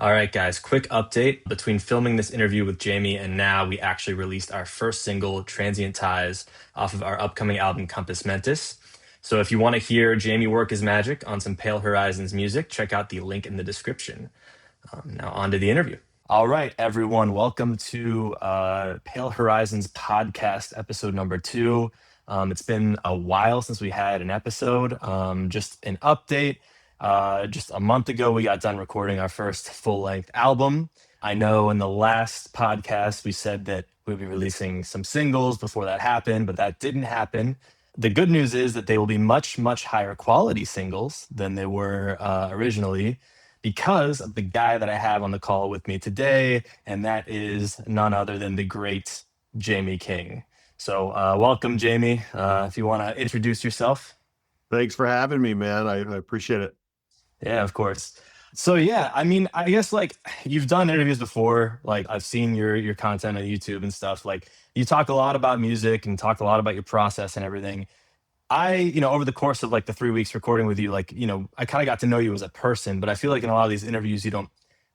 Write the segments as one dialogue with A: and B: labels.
A: All right, guys, quick update. Between filming this interview with Jamie and now, we actually released our first single, Transient Ties, off of our upcoming album, Compass Mentis. So if you want to hear Jamie work his magic on some Pale Horizons music, check out the link in the description. Now, on to the interview. All right, everyone, welcome to Pale Horizons podcast, episode number 2. It's been a while since we had an episode. Just an update. Just a month ago, we got done recording our first full length album. I know in the last podcast, we said that we'd be releasing some singles before that happened, but that didn't happen. The good news is that they will be much, much higher quality singles than they were originally because of the guy that I have on the call with me today, and that is none other than the great Jamie King. So, welcome, Jamie. If you want to introduce yourself.
B: Thanks for having me, man. I appreciate it.
A: Yeah, of course. So yeah, I mean, I guess like you've done interviews before. Like I've seen your content on YouTube and stuff. Like you talk a lot about music and talk a lot about your process and everything. Over the course of like the 3 weeks recording with you, like, I kind of got to know you as a person, but I feel like in a lot of these interviews, you don't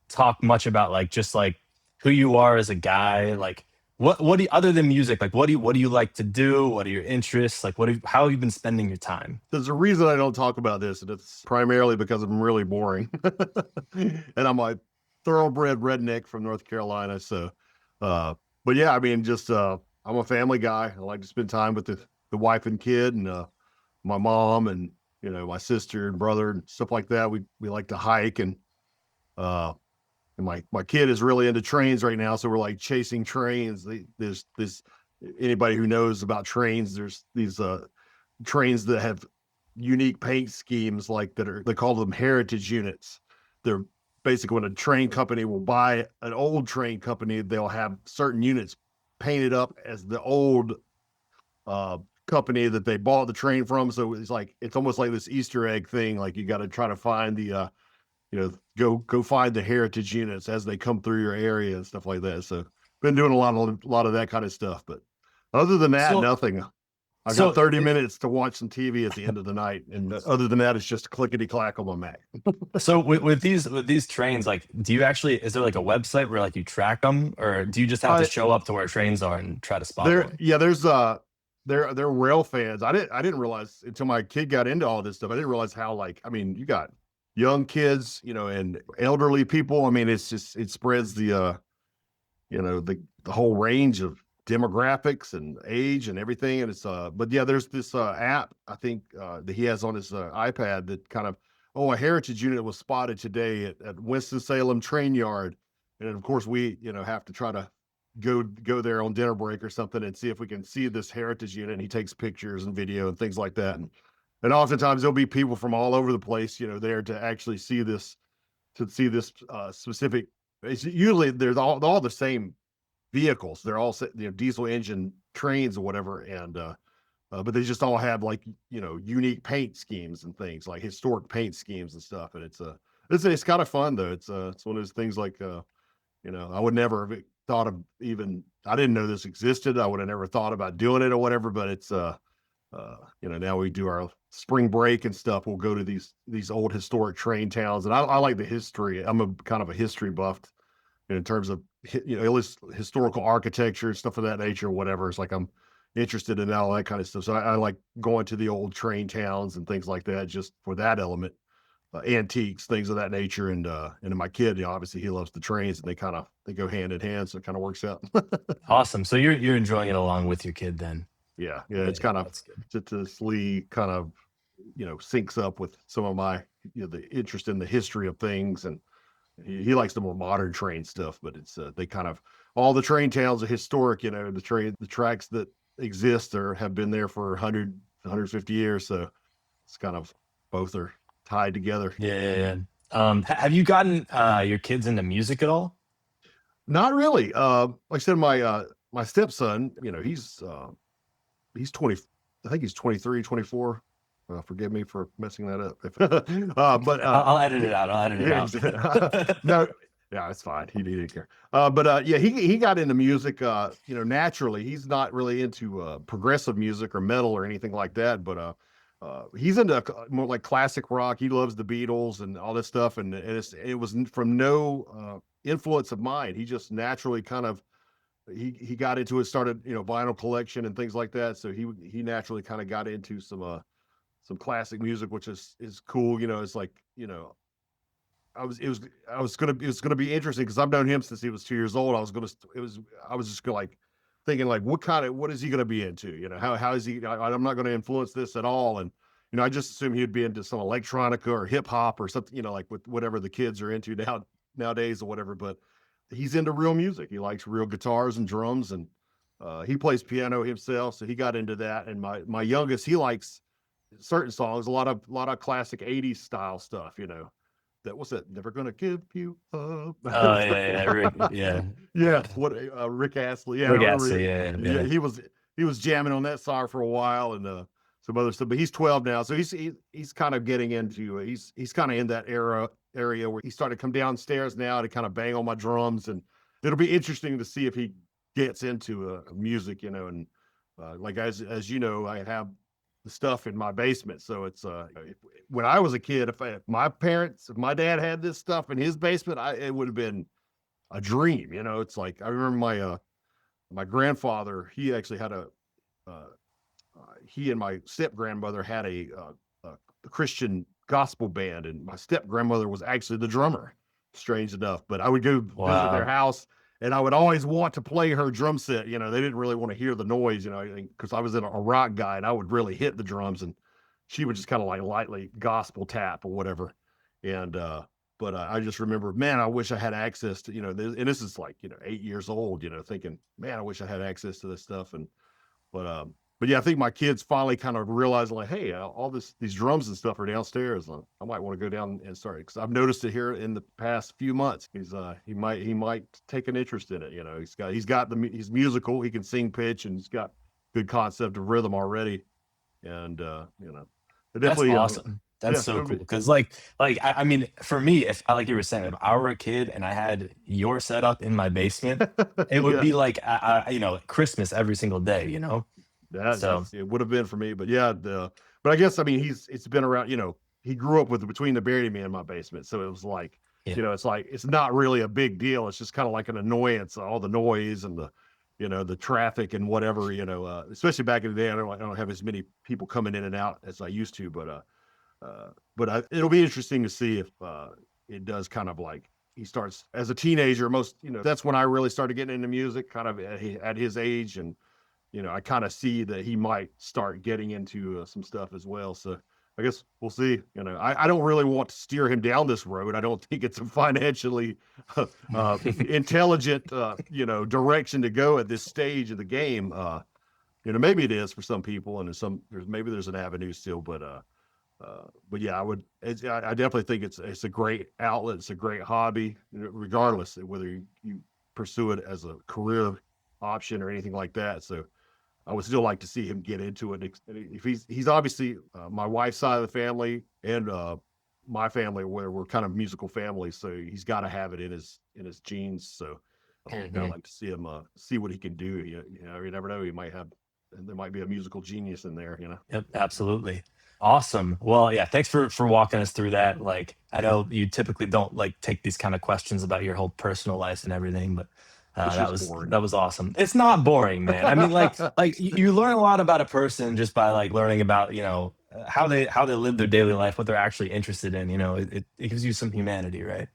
A: talk much about like just like who you are as a guy. Like what do you, other than music, like what do you like to do? What are your interests? Like how have you been spending your time?
B: There's a reason I don't talk about this, and it's primarily because I'm really boring. And I'm a thoroughbred redneck from North Carolina. So, but yeah, I mean, just I'm a family guy. I like to spend time with the wife and kid, and my mom, and my sister and brother and stuff like that. We like to hike, uh, and my kid is really into trains right now, so we're like chasing trains. There's this anybody who knows about trains. There's these trains that have unique paint schemes, like they call them heritage units. They're basically when a train company will buy an old train company, they'll have certain units painted up as the old uh company that they bought the train from. So it's almost like this Easter egg thing. Like you got to try to find the go find the heritage units as they come through your area and stuff like that. So been doing a lot of that kind of stuff. But other than that,
A: So
B: nothing. I got
A: so
B: 30 minutes to watch some TV at the end of the night, and other than that, it's just clickety clack on my Mac.
A: so with these trains, like, is there like a website where like you track them, or do you just have to
B: I
A: show up to where trains are and try to spot
B: there
A: one?
B: yeah, there's they're rail fans. I didn't realize until my kid got into all this stuff. I didn't realize how, like, I mean, you got young kids, and elderly people. I mean, it spreads the whole range of demographics and age and everything. And but yeah, there's this app, I think, that he has on his iPad that kind of, oh, a heritage unit was spotted today at Winston-Salem train yard. And of course we, have to try to go there on dinner break or something and see if we can see this heritage unit. And he takes pictures and video and things like that. And oftentimes there'll be people from all over the place, there to actually see this, specific. It's usually there's all the same vehicles. They're all diesel engine trains or whatever, and but they just all have, like, unique paint schemes and things, like historic paint schemes and stuff. And it's kind of fun though. It's one of those things, like, I would never have thought of, even I didn't know this existed. I would have never thought about doing it or whatever. But it's now we do our spring break and stuff. We'll go to these old historic train towns, and I like the history. I'm a kind of a history buff in terms of at least historical architecture and stuff of that nature, or whatever. It's like I'm interested in all that kind of stuff. So I like going to the old train towns and things like that, just for that element, antiques, things of that nature. And my kid, obviously he loves the trains, and they go hand in hand, so it kind of works out.
A: Awesome. So you're enjoying it along with your kid then.
B: Yeah,
A: Yeah,
B: it's kind of
A: that's good.
B: statistically kind of syncs up with some of my the interest in the history of things. And he likes the more modern train stuff. But it's they kind of, all the train towns are historic. The tracks that exist or have been there for 150 years. So it's kind of, both are tied together.
A: Yeah, yeah, yeah. Have you gotten your kids into music at all?
B: Not really. Like I said, my stepson, he's 20. I think he's 23, 24. Forgive me for messing that up. But
A: I'll edit it out. I'll edit it out.
B: no, yeah, it's fine. He didn't care. But yeah, he got into music, naturally. He's not really into progressive music or metal or anything like that. But He's into more like classic rock. He loves the Beatles and all this stuff, and it was from no influence of mine. He just naturally kind of he got into it, started vinyl collection and things like that. So he naturally kind of got into some classic music, which is cool. It's like I was it was it was gonna be interesting because I've known him since he was 2 years old. I was just gonna like thinking like what is he gonna be into? How is he? I'm not gonna influence this at all. And I just assumed he'd be into some electronica or hip hop or something. Like with whatever the kids are into nowadays or whatever. But he's into real music. He likes real guitars and drums, and he plays piano himself, so he got into that. And my youngest, he likes certain songs, a lot of classic '80s style stuff. That was that never gonna give you up.
A: Oh yeah, Rick, yeah,
B: Yeah, what Rick Astley. Yeah, I
A: Rick
B: remember.
A: Astley, yeah,
B: Yeah,
A: yeah.
B: he was jamming on that song for a while and some other stuff. But he's 12 now, so he's kind of getting into he's kind of in that area where he started to come downstairs now to kind of bang on my drums, and it'll be interesting to see if he gets into music, and like as you know, I have the stuff in my basement. So it's when I was a kid, if my dad had this stuff in his basement, it would have been a dream. It's like I remember my grandfather. He actually had uh, he and my step grandmother had a Christian gospel band, and my step grandmother was actually the drummer. Strange enough, but I would go visit their
A: Wow.
B: house, and I would always want to play her drum set. They didn't really want to hear the noise, because I was in a rock guy, and I would really hit the drums, and she would just kind of like lightly gospel tap or whatever. And but I just remember, man, I wish I had access to and this is like 8 years old, thinking, man, I wish I had access to this stuff. And but but yeah, I think my kids finally kind of realized like, hey, all these drums and stuff are downstairs. I might want to go down and start because I've noticed it here in the past few months. He might take an interest in it. He's musical. He can sing pitch, and he's got good concept of rhythm already. And it
A: That's
B: definitely
A: awesome. That's
B: yeah,
A: so cool. Because I mean, for me, if I like you were saying, if I were a kid and I had your setup in my basement, it would
B: yeah.
A: be like Christmas every single day. So
B: It would have been for me, but yeah, but I guess I mean it's been around. He grew up with between the Buried Me in my basement, so it was like
A: yeah,
B: it's like it's not really a big deal. It's just kind of like an annoyance, all the noise and the traffic and whatever. Especially back in the day, I don't have as many people coming in and out as I used to, it'll be interesting to see if it does kind of like he starts as a teenager. That's when I really started getting into music, kind of at his age, and I kind of see that he might start getting into some stuff as well. So I guess we'll see. I don't really want to steer him down this road. I don't think it's a financially intelligent, direction to go at this stage of the game. Maybe it is for some people, and there's an avenue still, but yeah, I definitely think it's a great outlet. It's a great hobby, regardless of whether you pursue it as a career option or anything like that. So I would still like to see him get into it. If he's obviously my wife's side of the family and my family, where we're kind of musical families, so he's got to have it in his genes. So I'd
A: mhm.
B: like to see him see what he can do. You never know. There might be a musical genius in there.
A: Yep, absolutely. Awesome. Well, yeah, thanks for walking us through that. Like, I know you typically don't like take these kind of questions about your whole personal life and everything, but
B: It's
A: that
B: just
A: was
B: boring.
A: that was awesome. It's not boring, man. I mean, you learn a lot about a person just by like learning about how they live their daily life, what they're actually interested in. It gives you some humanity, right?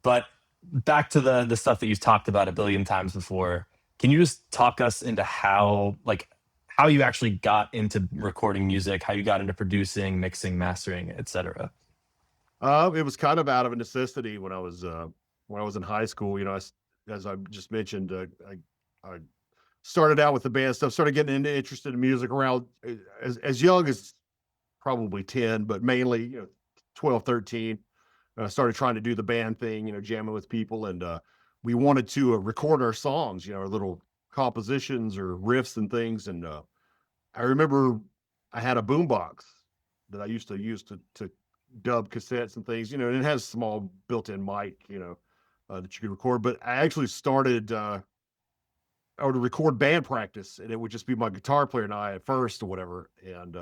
A: But back to the stuff that you've talked about a billion times before. Can you just talk us into how you actually got into recording music, how you got into producing, mixing, mastering, etc.?
B: It was kind of out of a necessity when I was in high school. As I just mentioned, I started out with the band stuff, started getting interested in music around as young as probably 10, but mainly 12, 13. Started trying to do the band thing, jamming with people, and we wanted to record our songs, our little compositions or riffs and things. And I remember I had a boombox that I used to use to dub cassettes and things, and it has a small built-in mic, that you could record. But I actually started I would record band practice, and it would just be my guitar player and I at first or whatever. And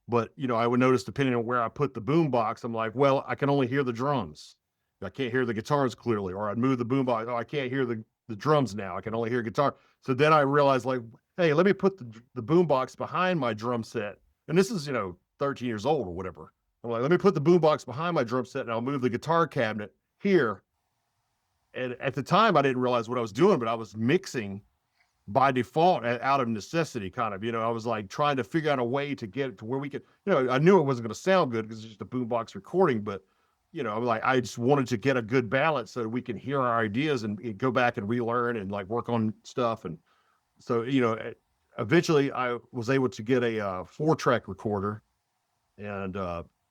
B: But, I would notice depending on where I put the boom box, I'm like, well, I can only hear the drums. I can't hear the guitars clearly. Or I'd move the boom box. Oh, I can't hear the drums now. I can only hear guitar. So then I realized, like, hey, let me put the boom box behind my drum set. And this is, 13 years old or whatever. I'm like, let me put the boom box behind my drum set and I'll move the guitar cabinet here. And at the time, I didn't realize what I was doing, but I was mixing by default out of necessity, kind of. I was like trying to figure out a way to get it to where we could, I knew it wasn't going to sound good because it's just a boombox recording, but I'm like, I just wanted to get a good balance so that we can hear our ideas and go back and relearn and like work on stuff. And so, eventually I was able to get a 4-track recorder and,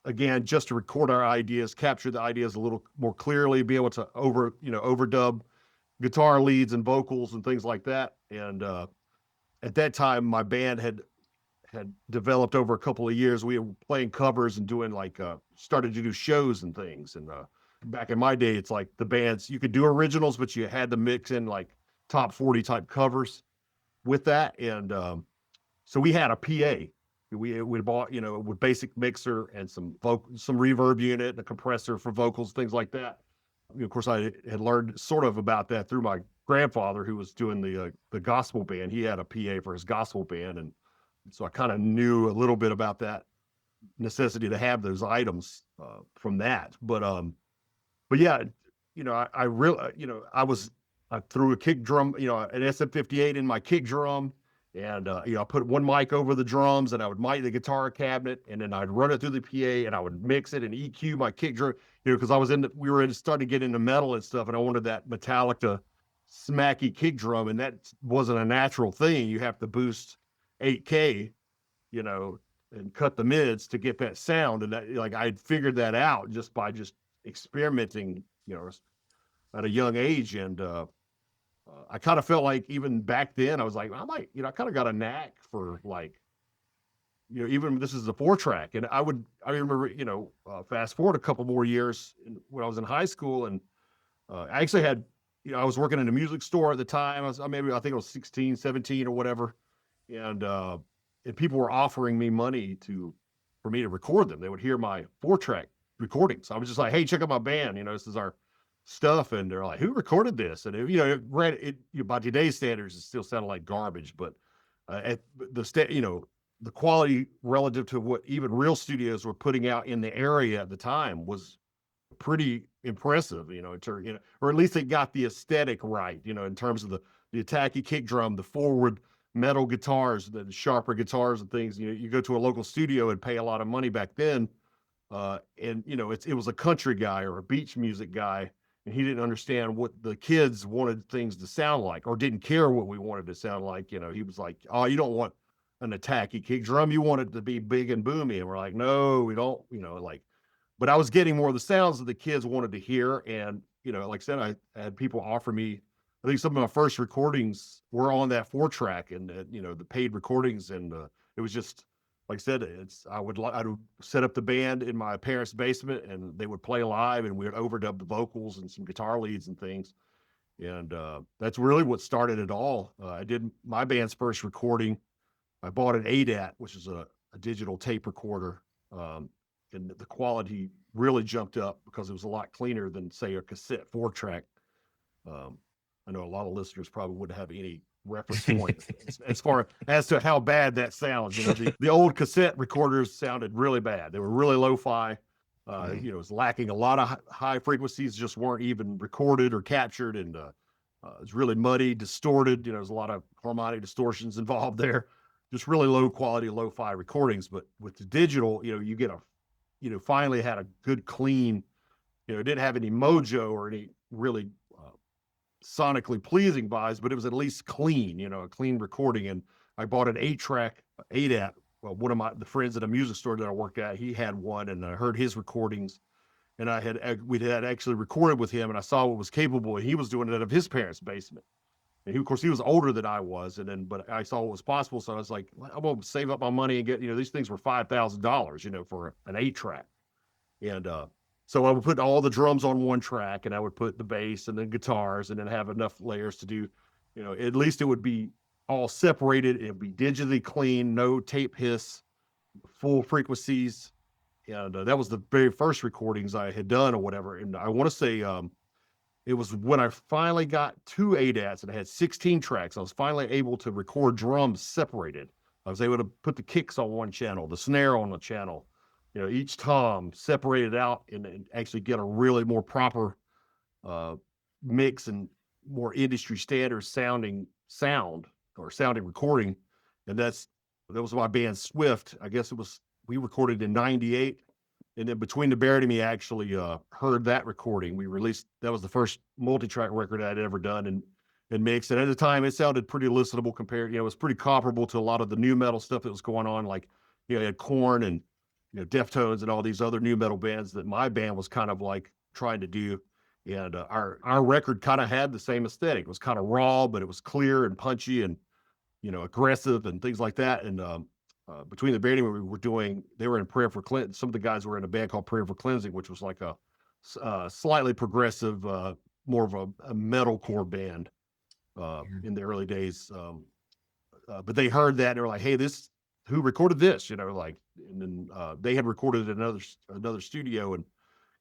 B: again, just to record our ideas, capture the ideas a little more clearly, be able to overdub guitar leads and vocals and things like that. And at that time, my band had developed over a couple of years. We were playing covers and doing like started to do shows and things. And back in my day, it's like the bands you could do originals, but you had to mix in like top 40 type covers with that. And so we had a PA. We bought with basic mixer and some reverb unit, and a compressor for vocals, things like that. Of course, I had learned sort of about that through my grandfather, who was doing the gospel band. He had a PA for his gospel band, and so I kind of knew a little bit about that necessity to have those items from that. But yeah, I really, I threw a kick drum, an SM58 in my kick drum. And, I put one mic over the drums and I would mic the guitar cabinet and then I'd run it through the PA and I would mix it and EQ my kick drum, because we were starting to get into metal and stuff. And I wanted that Metallica smacky kick drum. And that wasn't a natural thing. You have to boost 8K, and cut the mids to get that sound. And that, like, I'd figured that out just by experimenting, at a young age. And, I kind of felt like even back then I was like, I might, I kind of got a knack for like, even this is a 4-track. And I remember, fast forward a couple more years when I was in high school. And I actually had, I was working in a music store at the time. I think I was 16, 17 or whatever. And people were offering me money for me to record them. They would hear my 4-track recordings. I was just like, hey, check out my band. This is our stuff. And they're like, who recorded this? And by today's standards, it still sounded like garbage, but at the quality relative to what even real studios were putting out in the area at the time was pretty impressive, or at least they got the aesthetic right, in terms of the attacky kick drum, the forward metal guitars, the sharper guitars and things. You go to a local studio and pay a lot of money back then. And it was a country guy or a beach music guy, and he didn't understand what the kids wanted things to sound like, or didn't care what we wanted to sound like. He was like, oh, you don't want an attacky kick drum. You want it to be big and boomy. And we're like, no, we don't, but I was getting more of the sounds that the kids wanted to hear. And, like I said, I had people offer me, I think some of my first recordings were on that 4-track and, the paid recordings. And it was just, like I said, I would set up the band in my parents' basement and they would play live and we would overdub the vocals and some guitar leads and things. And that's really what started it all. I did my band's first recording. I bought an ADAT, which is a digital tape recorder. And the quality really jumped up because it was a lot cleaner than, say, a cassette 4-track. I know a lot of listeners probably wouldn't have any reference point as far as to how bad that sounds. The old cassette recorders sounded really bad. They were really lo-fi. It was lacking a lot of high frequencies, just weren't even recorded or captured. And it was really muddy, distorted. There's a lot of harmonic distortions involved there. Just really low quality, lo-fi recordings. But with the digital, you get finally had a good, clean, it didn't have any mojo or any really sonically pleasing vibes, but it was at least clean, a clean recording. And I bought an 8-track ADAT. Well, one of the friends at a music store that I worked at, he had one, and I heard his recordings, and we had actually recorded with him, and I saw what was capable, and he was doing it out of his parents' basement. And of course, he was older than I was, but I saw what was possible, so I was like, I'm gonna save up my money and get, these things were $5,000, for an 8-track, and so I would put all the drums on one track, and I would put the bass and then guitars, and then have enough layers to do, at least it would be all separated. It would be digitally clean, no tape hiss, full frequencies. And that was the very first recordings I had done or whatever. And I want to say it was when I finally got to ADATs and I had 16 tracks. I was finally able to record drums separated. I was able to put the kicks on one channel, the snare on the channel, each tom separated out and actually get a really more proper uh, mix and more industry standard sound or sounding recording. And that was my band Swift. I guess we recorded in 98. And then Between the Buried and Me actually heard that recording. That was the first multi-track record I'd ever done and mixed. And at the time, it sounded pretty listenable compared, it was pretty comparable to a lot of the new metal stuff that was going on. Like, you had Korn and, Deftones and all these other new metal bands that my band was kind of like trying to do. And our record kind of had the same aesthetic. It was kind of raw, but it was clear and punchy and, aggressive and things like that. And Between the Buried we were doing, they were in Prayer for Cleansing. Some of the guys were in a band called Prayer for Cleansing, which was like a slightly progressive, more of a metalcore band in the early days. But they heard that and they were like, "Hey, who recorded this?" Like, and then they had recorded at another studio and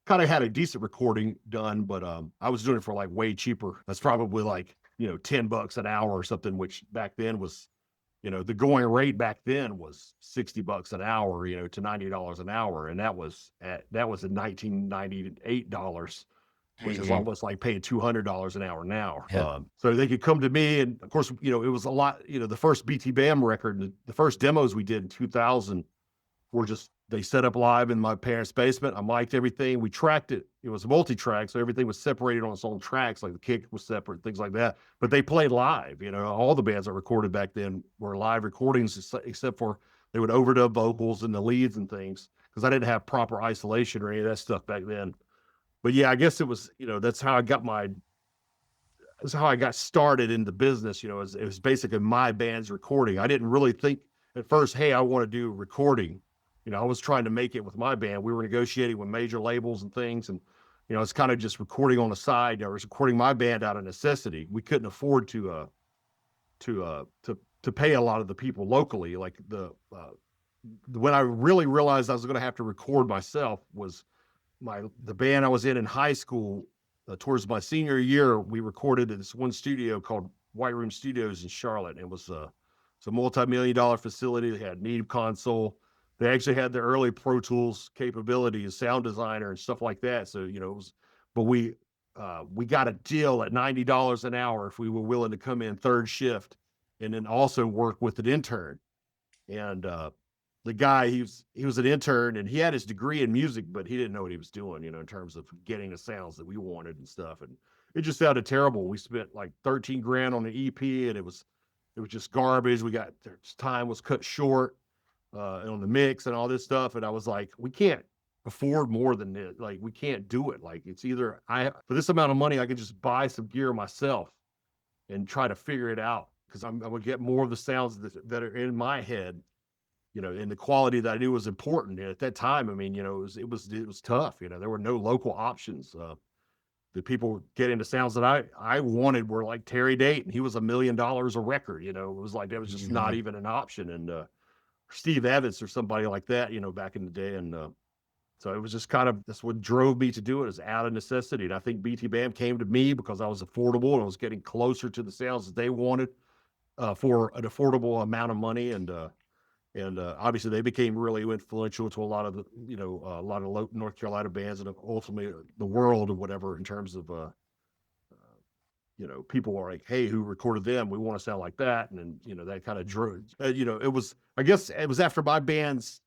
B: kind of had a decent recording done, but I was doing it for like way cheaper. That's probably like $10 an hour or something, which back then was the going rate back then was $60 an hour, to $90 an hour. And that was at 1998 dollars, which is
A: Mhm.
B: almost like paying $200 an hour now.
A: Yeah.
B: So they could come to me. And of course, it was a lot, the first BT Bam record, the first demos we did in 2000 were they set up live in my parents' basement. I mic'd everything. We tracked it. It was multi-track, so everything was separated on its own tracks, like the kick was separate, things like that. But they played live. All the bands that recorded back then were live recordings, except for they would overdub vocals and the leads and things, because I didn't have proper isolation or any of that stuff back then. But yeah, I guess it was, that's how I got started in the business. It was basically my band's recording. I didn't really think at first, hey, I want to do recording. I was trying to make it with my band. We were negotiating with major labels and things, and it's kind of just recording on the side. I was recording my band out of necessity. We couldn't afford to pay a lot of the people locally. Like when I really realized I was going to have to record myself was the band I was in high school. Towards my senior year, we recorded at this one studio called White Room Studios in Charlotte. It was it's a multi-million-dollar facility. They had Neve console. They actually had the early Pro Tools capabilities, sound designer and stuff like that. So it was, but we got a deal at $90 an hour if we were willing to come in third shift, and then also work with an intern. And the guy, he was an intern and he had his degree in music, but he didn't know what he was doing, in terms of getting the sounds that we wanted and stuff. And it just sounded terrible. We spent like 13 grand on an EP and it was just garbage. Time was cut short on the mix and all this stuff. And I was like, we can't afford more than this. Like, we can't do it. Like, it's either for this amount of money, I can just buy some gear myself and try to figure it out. Cause I'm going to get more of the sounds that are in my head, and the quality that I knew was important. And at that time, I mean, it was tough. There were no local options. The people getting the sounds that I wanted were like Terry Date, and he was $1 million a record. It was like that was just not
A: Mhm.
B: even an option. And Steve Evans or somebody like that, back in the day. And so it was just kind of that's what drove me to do it, is out of necessity. And I think BT Bam came to me because I was affordable and I was getting closer to the sounds that they wanted for an affordable amount of money. And obviously they became really influential to a lot of a lot of North Carolina bands and ultimately the world or whatever, in terms of people are like, hey, who recorded them? We want to sound like that. And then that kind of drew. It was, I guess it was after my band's.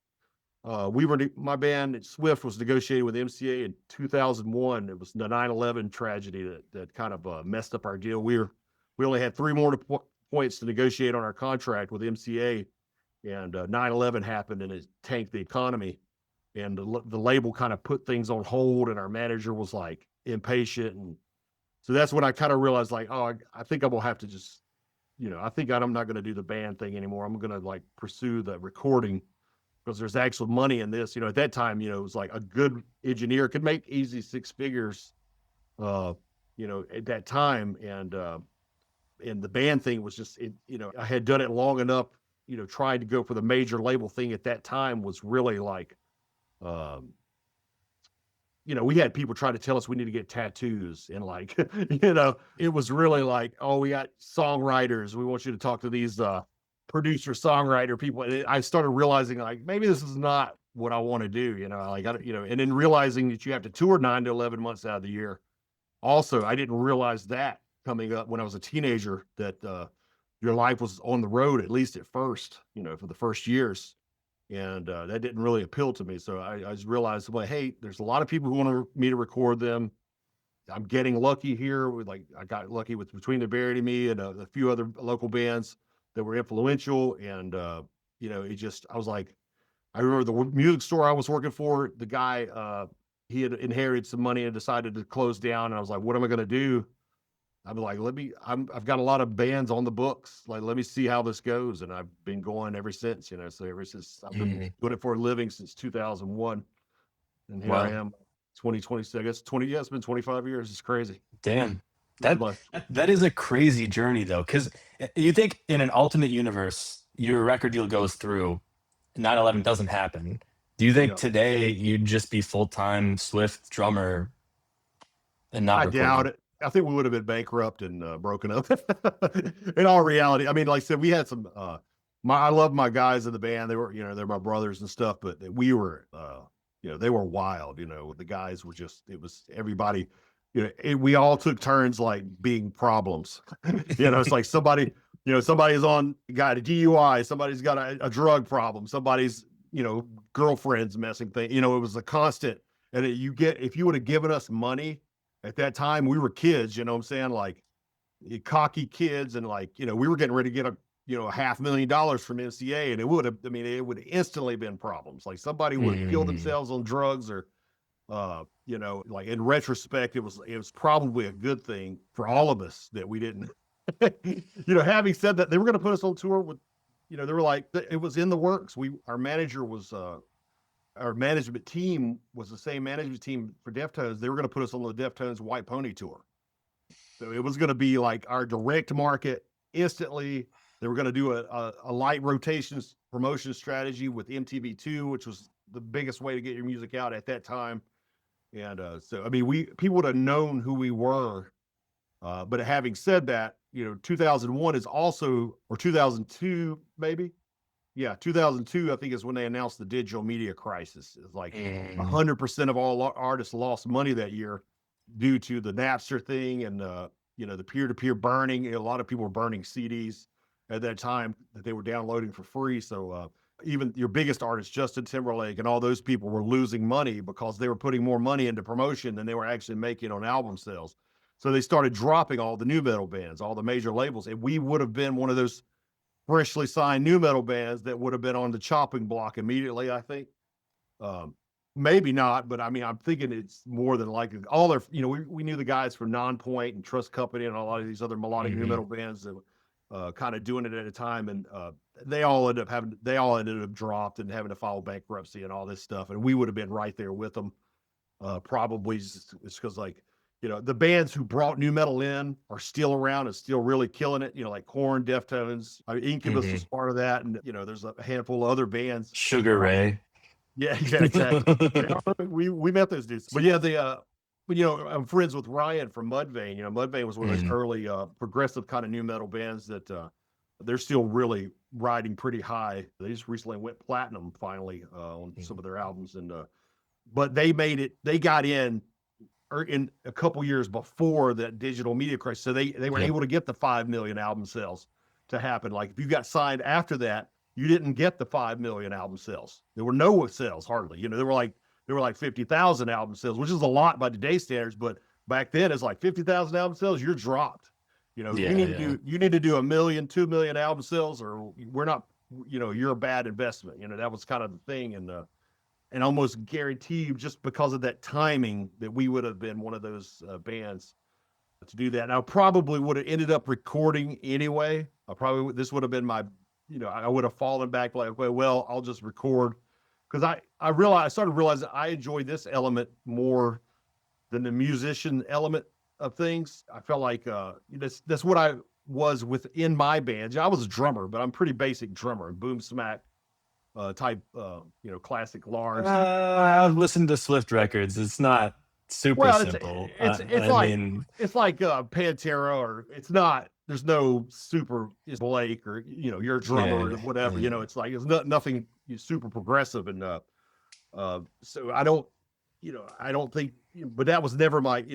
B: My band Swift was negotiating with MCA in 2001. It was the 9/11 tragedy that kind of messed up our deal. We only had 3 more points to negotiate on our contract with MCA, and 9/11 happened and it tanked the economy. And the label kind of put things on hold, and our manager was like impatient. And so that's when I kind of realized, like, oh, I think I'm gonna have to just, I think I'm not going to do the band thing anymore. I'm going to like pursue the recording, because there's actual money in this. At that time, it was like a good engineer could make easy 6 figures, uh, at that time. And the band thing was just, I had done it long enough trying to go for the major label thing at that time was really like, um, we had people try to tell us we need to get tattoos and like, it was really like, oh, we got songwriters. We want you to talk to these producer songwriter people. And I started realizing like maybe this is not what I want to do, like and then realizing that you have to tour 9 to 11 months out of the year. Also, I didn't realize that coming up when I was a teenager that your life was on the road, at least at first, for the first years. And that didn't really appeal to me. So I just realized, well, hey, there's a lot of people who want me to record them. I'm getting lucky here. I got lucky with Between the Buried and Me and a few other local bands that were influential. And I was like, I remember the music store I was working for. The guy, he had inherited some money and decided to close down. And I was like, what am I going to do? I'm like, I've got a lot of bands on the books. Like, let me see how this goes. And I've been going ever since, so ever since I've been doing it for a living since 2001. And here I
A: Wow.
B: am, 2026, I guess it's been 25 years. It's crazy.
A: Damn. That is a crazy journey though, because you think in an alternate universe, your record deal goes through, 9/11 doesn't happen. Do you think today you'd just be full-time Swift drummer and not
B: I doubt
A: recording?
B: it. I think we would have been bankrupt and broken up. In all reality, I mean, like I said, we had some. I love my guys in the band. They were, they're my brothers and stuff. But we were, they were wild. The guys were just. It was everybody. We all took turns like being problems. It's like somebody, somebody's got a DUI. Somebody's got a drug problem. Somebody's, girlfriend's messing thing. It was a constant. And if you would have given us money. At that time, we were kids, what I'm saying? Like cocky kids. And like, we were getting ready to get a $500,000 from MCA. And it would have instantly been problems. Like somebody would have killed themselves on drugs or, like in retrospect, it was probably a good thing for all of us that we didn't, having said that, they were going to put us on tour with, they were like, it was in the works. Our manager was, our management team was the same management team for Deftones. They were going to put us on the Deftones White Pony tour. So it was going to be like our direct market instantly. They were going to do a light rotations promotion strategy with MTV2, which was the biggest way to get your music out at that time. And so, I mean, people would have known who we were. But having said that, 2001 is also, or 2002, maybe. Yeah, 2002, I think, is when they announced the digital media crisis. It's like 100% of all artists lost money that year due to the Napster thing and the peer-to-peer burning. A lot of people were burning CDs at that time that they were downloading for free. So even your biggest artist, Justin Timberlake, and all those people were losing money because they were putting more money into promotion than they were actually making on album sales. So they started dropping all the new metal bands, all the major labels, and we would have been one of those freshly signed new metal bands that would have been on the chopping block immediately, I think. Maybe not, but I mean, I'm thinking it's more than likely. All their, we knew the guys from Nonpoint and Trust Company and a lot of these other melodic new metal bands that kind of doing it at a time, and they all ended up dropped and having to file bankruptcy and all this stuff, and we would have been right there with them, probably just because like. The bands who brought new metal in are still around and still really killing it. Like Korn, Deftones, Incubus was part of that, and there's a handful of other bands.
A: Sugar Ray.
B: Yeah, exactly. we met those dudes, but yeah, I'm friends with Ryan from Mudvayne. Mudvayne was one of those early progressive kind of new metal bands that they're still really riding pretty high. They just recently went platinum finally on some of their albums, and but they made it. They got in a couple years before that digital media crisis. So they were able to get the 5 million album sales to happen. Like if you got signed after that, you didn't get the 5 million album sales. There were no sales hardly. There were like 50,000 album sales, which is a lot by today's standards. But back then it's like 50,000 album sales, you're dropped. You need to do 1 million, 2 million album sales, or we're not, you're a bad investment. That was kind of the thing. And almost guarantee you, just because of that timing, that we would have been one of those bands to do that. And I probably would have ended up recording anyway. This would have been my, I would have fallen back like, well, I'll just record, because I started realizing I enjoy this element more than the musician element of things. I felt like that's what was within my band. I was a drummer, but I'm pretty basic drummer, boom smack type, classic Lars.
A: I've listened to Swift records. It's not super
B: Well,
A: simple.
B: it's
A: I
B: like
A: mean,
B: Pantera, or it's not. There's no super it's Blake, or you're a drummer or
A: yeah,
B: whatever.
A: yeah.
B: It's like it's nothing super progressive, and so I don't think. But that was never my.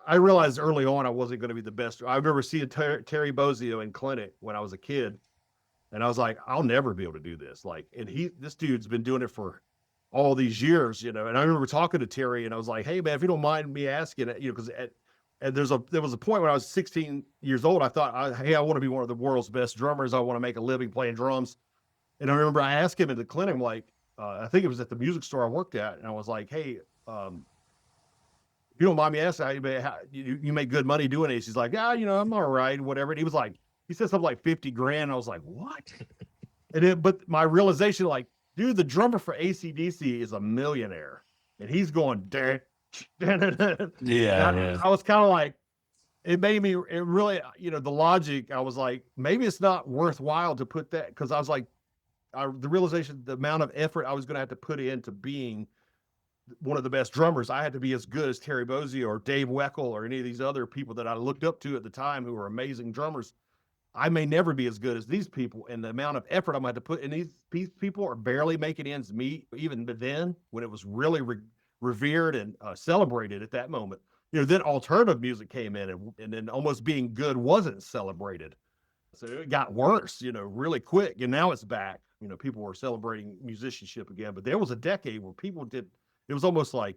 B: I realized early on I wasn't going to be the best. I remember seeing Terry Bozzio in clinic when I was a kid, and I was like, I'll never be able to do this. Like, and this dude's been doing it for all these years, And I remember talking to Terry, and I was like, hey man, if you don't mind me asking, because and there was a point when I was 16 years old, I thought, hey, I want to be one of the world's best drummers. I want to make a living playing drums. And I remember I asked him at the clinic, I'm like, I think it was at the music store I worked at, and I was like, hey, if you don't mind me asking, you make good money doing this? He's like, yeah, I'm all right, whatever. And he said something like 50 grand. I was like, what? But my realization, like, dude, the drummer for AC/DC is a millionaire, and he's going, dun, dun, dun, dun.
A: Yeah, yeah.
B: I was kind of like, it really, the logic, I was like, maybe it's not worthwhile to put that, because I was like, the realization, the amount of effort I was going to have to put into being one of the best drummers, I had to be as good as Terry Bozzio or Dave Weckl or any of these other people that I looked up to at the time who were amazing drummers. I may never be as good as these people, and the amount of effort I'm going to have to put in these people are barely making ends meet, even then, when it was really revered and celebrated at that moment. Then alternative music came in, and then almost being good wasn't celebrated. So it got worse, really quick. And now it's back. People were celebrating musicianship again. But there was a decade where people did, it was almost like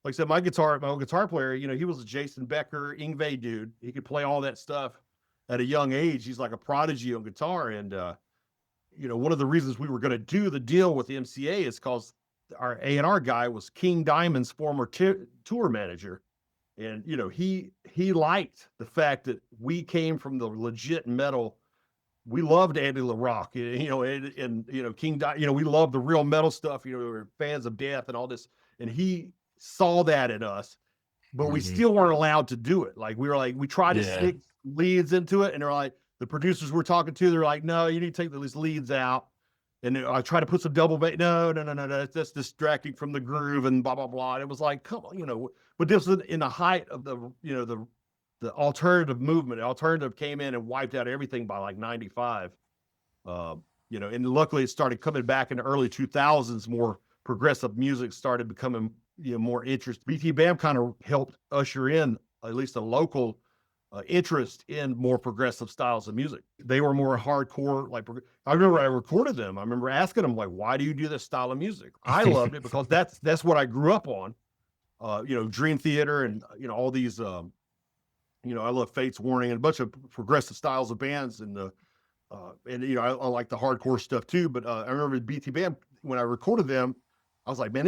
B: I said, my old guitar player, he was a Jason Becker, Yngwie dude. He could play all that stuff at a young age. He's like a prodigy on guitar. And, one of the reasons we were going to do the deal with the MCA is because our A&R guy was King Diamond's former tour manager. And, he liked the fact that we came from the legit metal. We loved Andy LaRock, and King, we loved the real metal stuff. We were fans of Death and all this. And he saw that in us, but we still weren't allowed to do it. Like, we tried to stick leads into it, and they're like, the producers we're talking to, they're like, no, you need to take these leads out. And I try to put some double bass. No, that's distracting from the groove and blah, blah, blah. And it was like, come on, but this was in the height of the alternative movement. Alternative came in and wiped out everything by like 95. And luckily it started coming back in the early 2000s. More progressive music started becoming, more interest. BT Bam kind of helped usher in at least a local interest in more progressive styles of music. They were more hardcore. Like, I remember I recorded them. I remember asking them, like, why do you do this style of music? I loved it because that's what I grew up on. Dream Theater and, all these, I love Fates Warning and a bunch of progressive styles of bands. And I like the hardcore stuff too. But I remember BT Bam, when I recorded them, I was like, man,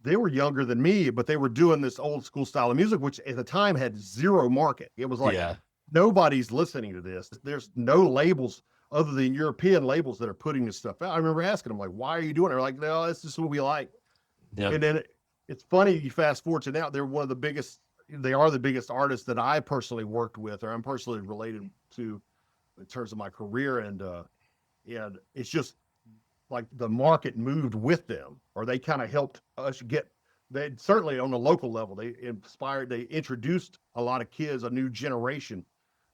B: they were younger than me, but they were doing this old school style of music, which at the time had zero market. It was like, nobody's listening to this. There's no labels other than European labels that are putting this stuff out. I remember asking them, like, why are you doing it? They're like, no, that's just what we like. Yep. And then it's funny, you fast forward to now, they are the biggest artists that I personally worked with, or I'm personally related to in terms of my career. And it's just, like, the market moved with them, or they kind of helped us they certainly on the local level, they introduced a lot of kids, a new generation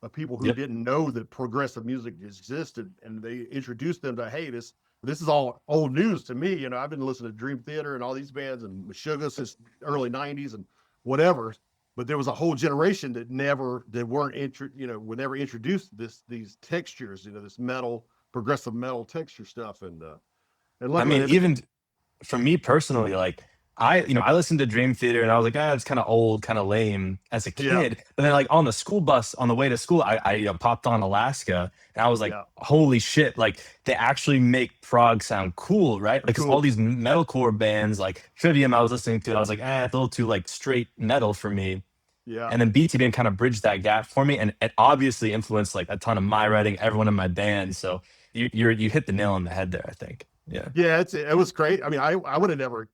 B: of people who didn't know that progressive music existed. And they introduced them to, hey, this is all old news to me. I've been listening to Dream Theater and all these bands and Meshuggah since early 90s and whatever. But there was a whole generation that never introduced these textures, this metal, progressive metal texture stuff. And
A: I mean, even for me personally, like, I listened to Dream Theater and I was like, it's kind of old, kind of lame as a kid. But then, like, on the school bus on the way to school, I popped on Alaska and I was like, holy shit, like, they actually make prog sound cool, right? Like, all these metalcore bands, like Trivium I was listening to, I was like, it's a little too, like, straight metal for me. Yeah. And then BTBM kind of bridged that gap for me, and it obviously influenced, like, a ton of my writing, everyone in my band. So you hit the nail on the head there, I think. Yeah,
B: it was great. I mean, I would have never,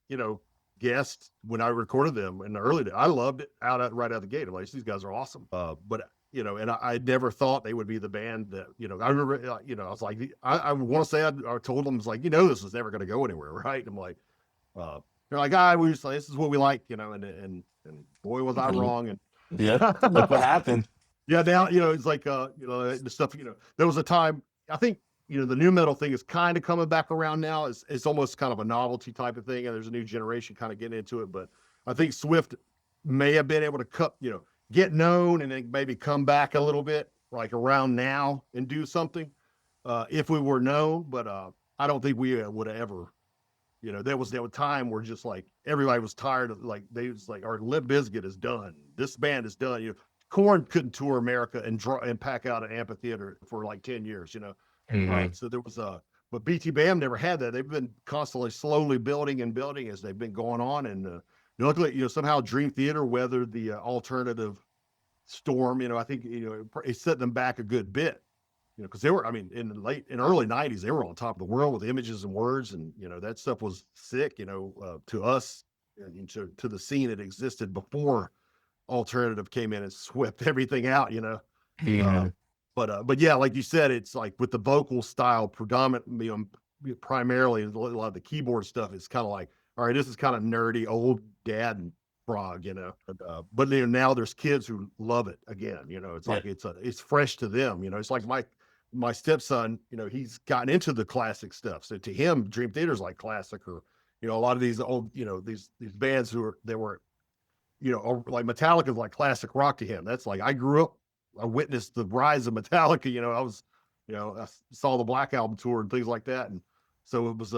B: guessed when I recorded them in the early days. I loved it right out of the gate. I'm like, these guys are awesome. But and I never thought they would be the band that, I remember, I was like, I want to say I told them, it's like, this is never going to go anywhere. Right. I'm like, they're like, we just like, this is what we like, and boy, was I wrong. And
A: Yep. Look what happened.
B: yeah, now, it's like, the stuff, there was a time, I think, the new metal thing is kind of coming back around now. It's almost kind of a novelty type of thing. And there's a new generation kind of getting into it. But I think Swift may have been able to get known and then maybe come back a little bit like around now and do something, if we were known. But I don't think we would have ever, there was a time where just like everybody was tired of, like, they was like, our Limp Bizkit is done. This band is done. Korn couldn't tour America and pack out an amphitheater for like 10 years,
A: Mhm.
B: So there was but BT Bam never had that. They've been constantly slowly building and building as they've been going on. And luckily, somehow Dream Theater weathered the alternative storm. I think, it set them back a good bit, because they were, I mean, in early 90s, they were on top of the world with Images and Words. And, that stuff was sick, to us and to the scene that existed before alternative came in and swept everything out, Uh,
A: Mhm.
B: but yeah, like you said, it's like with the vocal style predominantly, primarily a lot of the keyboard stuff is kind of like, all right, this is kind of nerdy old dad and prog, but now there's kids who love it again. It's
A: Yeah.
B: like it's fresh to them. It's like my stepson, he's gotten into the classic stuff. So to him, Dream Theater's like classic, or a lot of these old, these bands they were, like Metallica is like classic rock to him. That's like, I witnessed the rise of Metallica. I saw the Black Album tour and things like that. And so it was,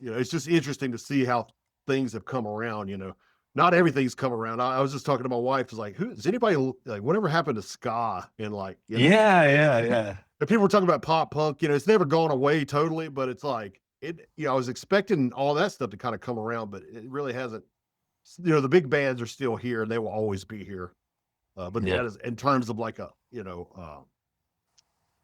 B: it's just interesting to see how things have come around. Not everything's come around. I was just talking to my wife. It's like, who is anybody like? Whatever happened to ska? And like,
A: Yeah, yeah, yeah.
B: if people were talking about pop punk, it's never gone away totally, but it's like it. I was expecting all that stuff to kind of come around, but it really hasn't. The big bands are still here and they will always be here. But
A: Yeah.
B: that is in terms of like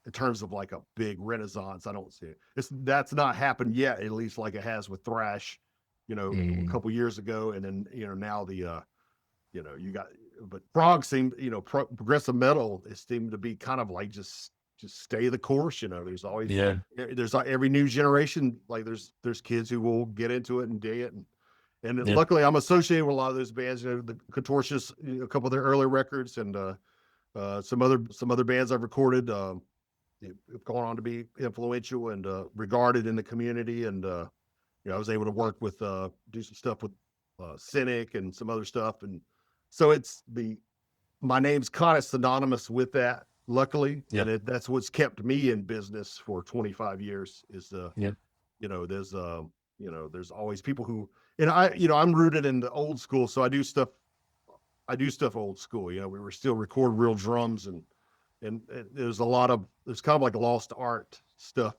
B: in terms of like a big renaissance, I don't see it. That's not happened yet, at least like it has with thrash, a
A: Mhm.
B: couple years ago, and then now you got, but prog seemed, progressive metal, it seemed to be kind of like just stay the course. There's always
A: Yeah.
B: there's like every new generation, like there's kids who will get into it and dig it. And
A: Yeah.
B: luckily, I'm associated with a lot of those bands. The Contortionists, a couple of their early records, and some other bands I've recorded have gone on to be influential and regarded in the community. And I was able to work with do some stuff with Cynic and some other stuff. And so my name's kind of synonymous with that. Luckily,
A: Yep.
B: and that's what's kept me in business for 25 years. Is
A: Yep.
B: there's there's always people who, and I'm rooted in the old school, so I do stuff old school. We were still record real drums, and there's kind of like lost art stuff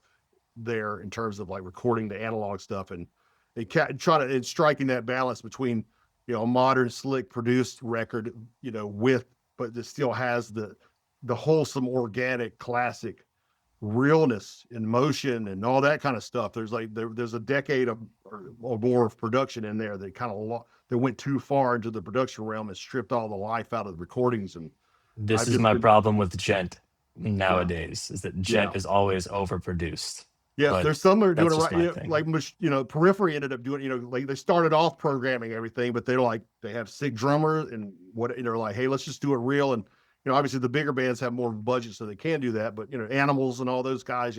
B: there in terms of like recording the analog stuff, and striking that balance between a modern slick produced record, with, but it still has the wholesome organic classic realness and motion and all that kind of stuff. There's a decade of or more of production in there that kind of that went too far into the production realm and stripped all the life out of the recordings. And
A: This
B: I've
A: is
B: just
A: my
B: been,
A: problem with Gent
B: yeah,
A: nowadays, is that
B: yeah,
A: Gent is always overproduced.
B: yeah.
A: But
B: There's some that are doing
A: that's
B: it
A: just
B: right.
A: my thing.
B: Like Periphery ended up doing. Like they started off programming everything, but they have sick drummers and they're like, hey, let's just do it real. And obviously the bigger bands have more budget, so they can do that. But Animals and all those guys,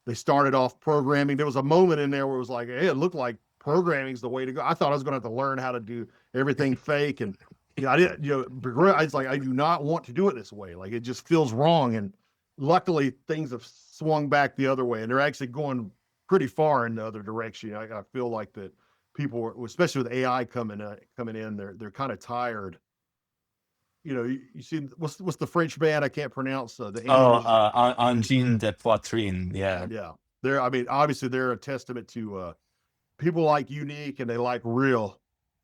B: they started off programming. There was a moment in there where it was like, hey, it looked like programming's the way to go. I thought I was going to have to learn how to do everything fake, and I didn't. I was like, I do not want to do it this way. Like it just feels wrong. And luckily, things have swung back the other way, and they're actually going pretty far in the other direction. I feel like that people, especially with AI coming in, they're kind of tired. You see, what's the French band I can't pronounce, the
A: Oh,
B: English?
A: Angine de Poitrine. Yeah.
B: Yeah, I mean, obviously they're a testament to people like unique and they like real.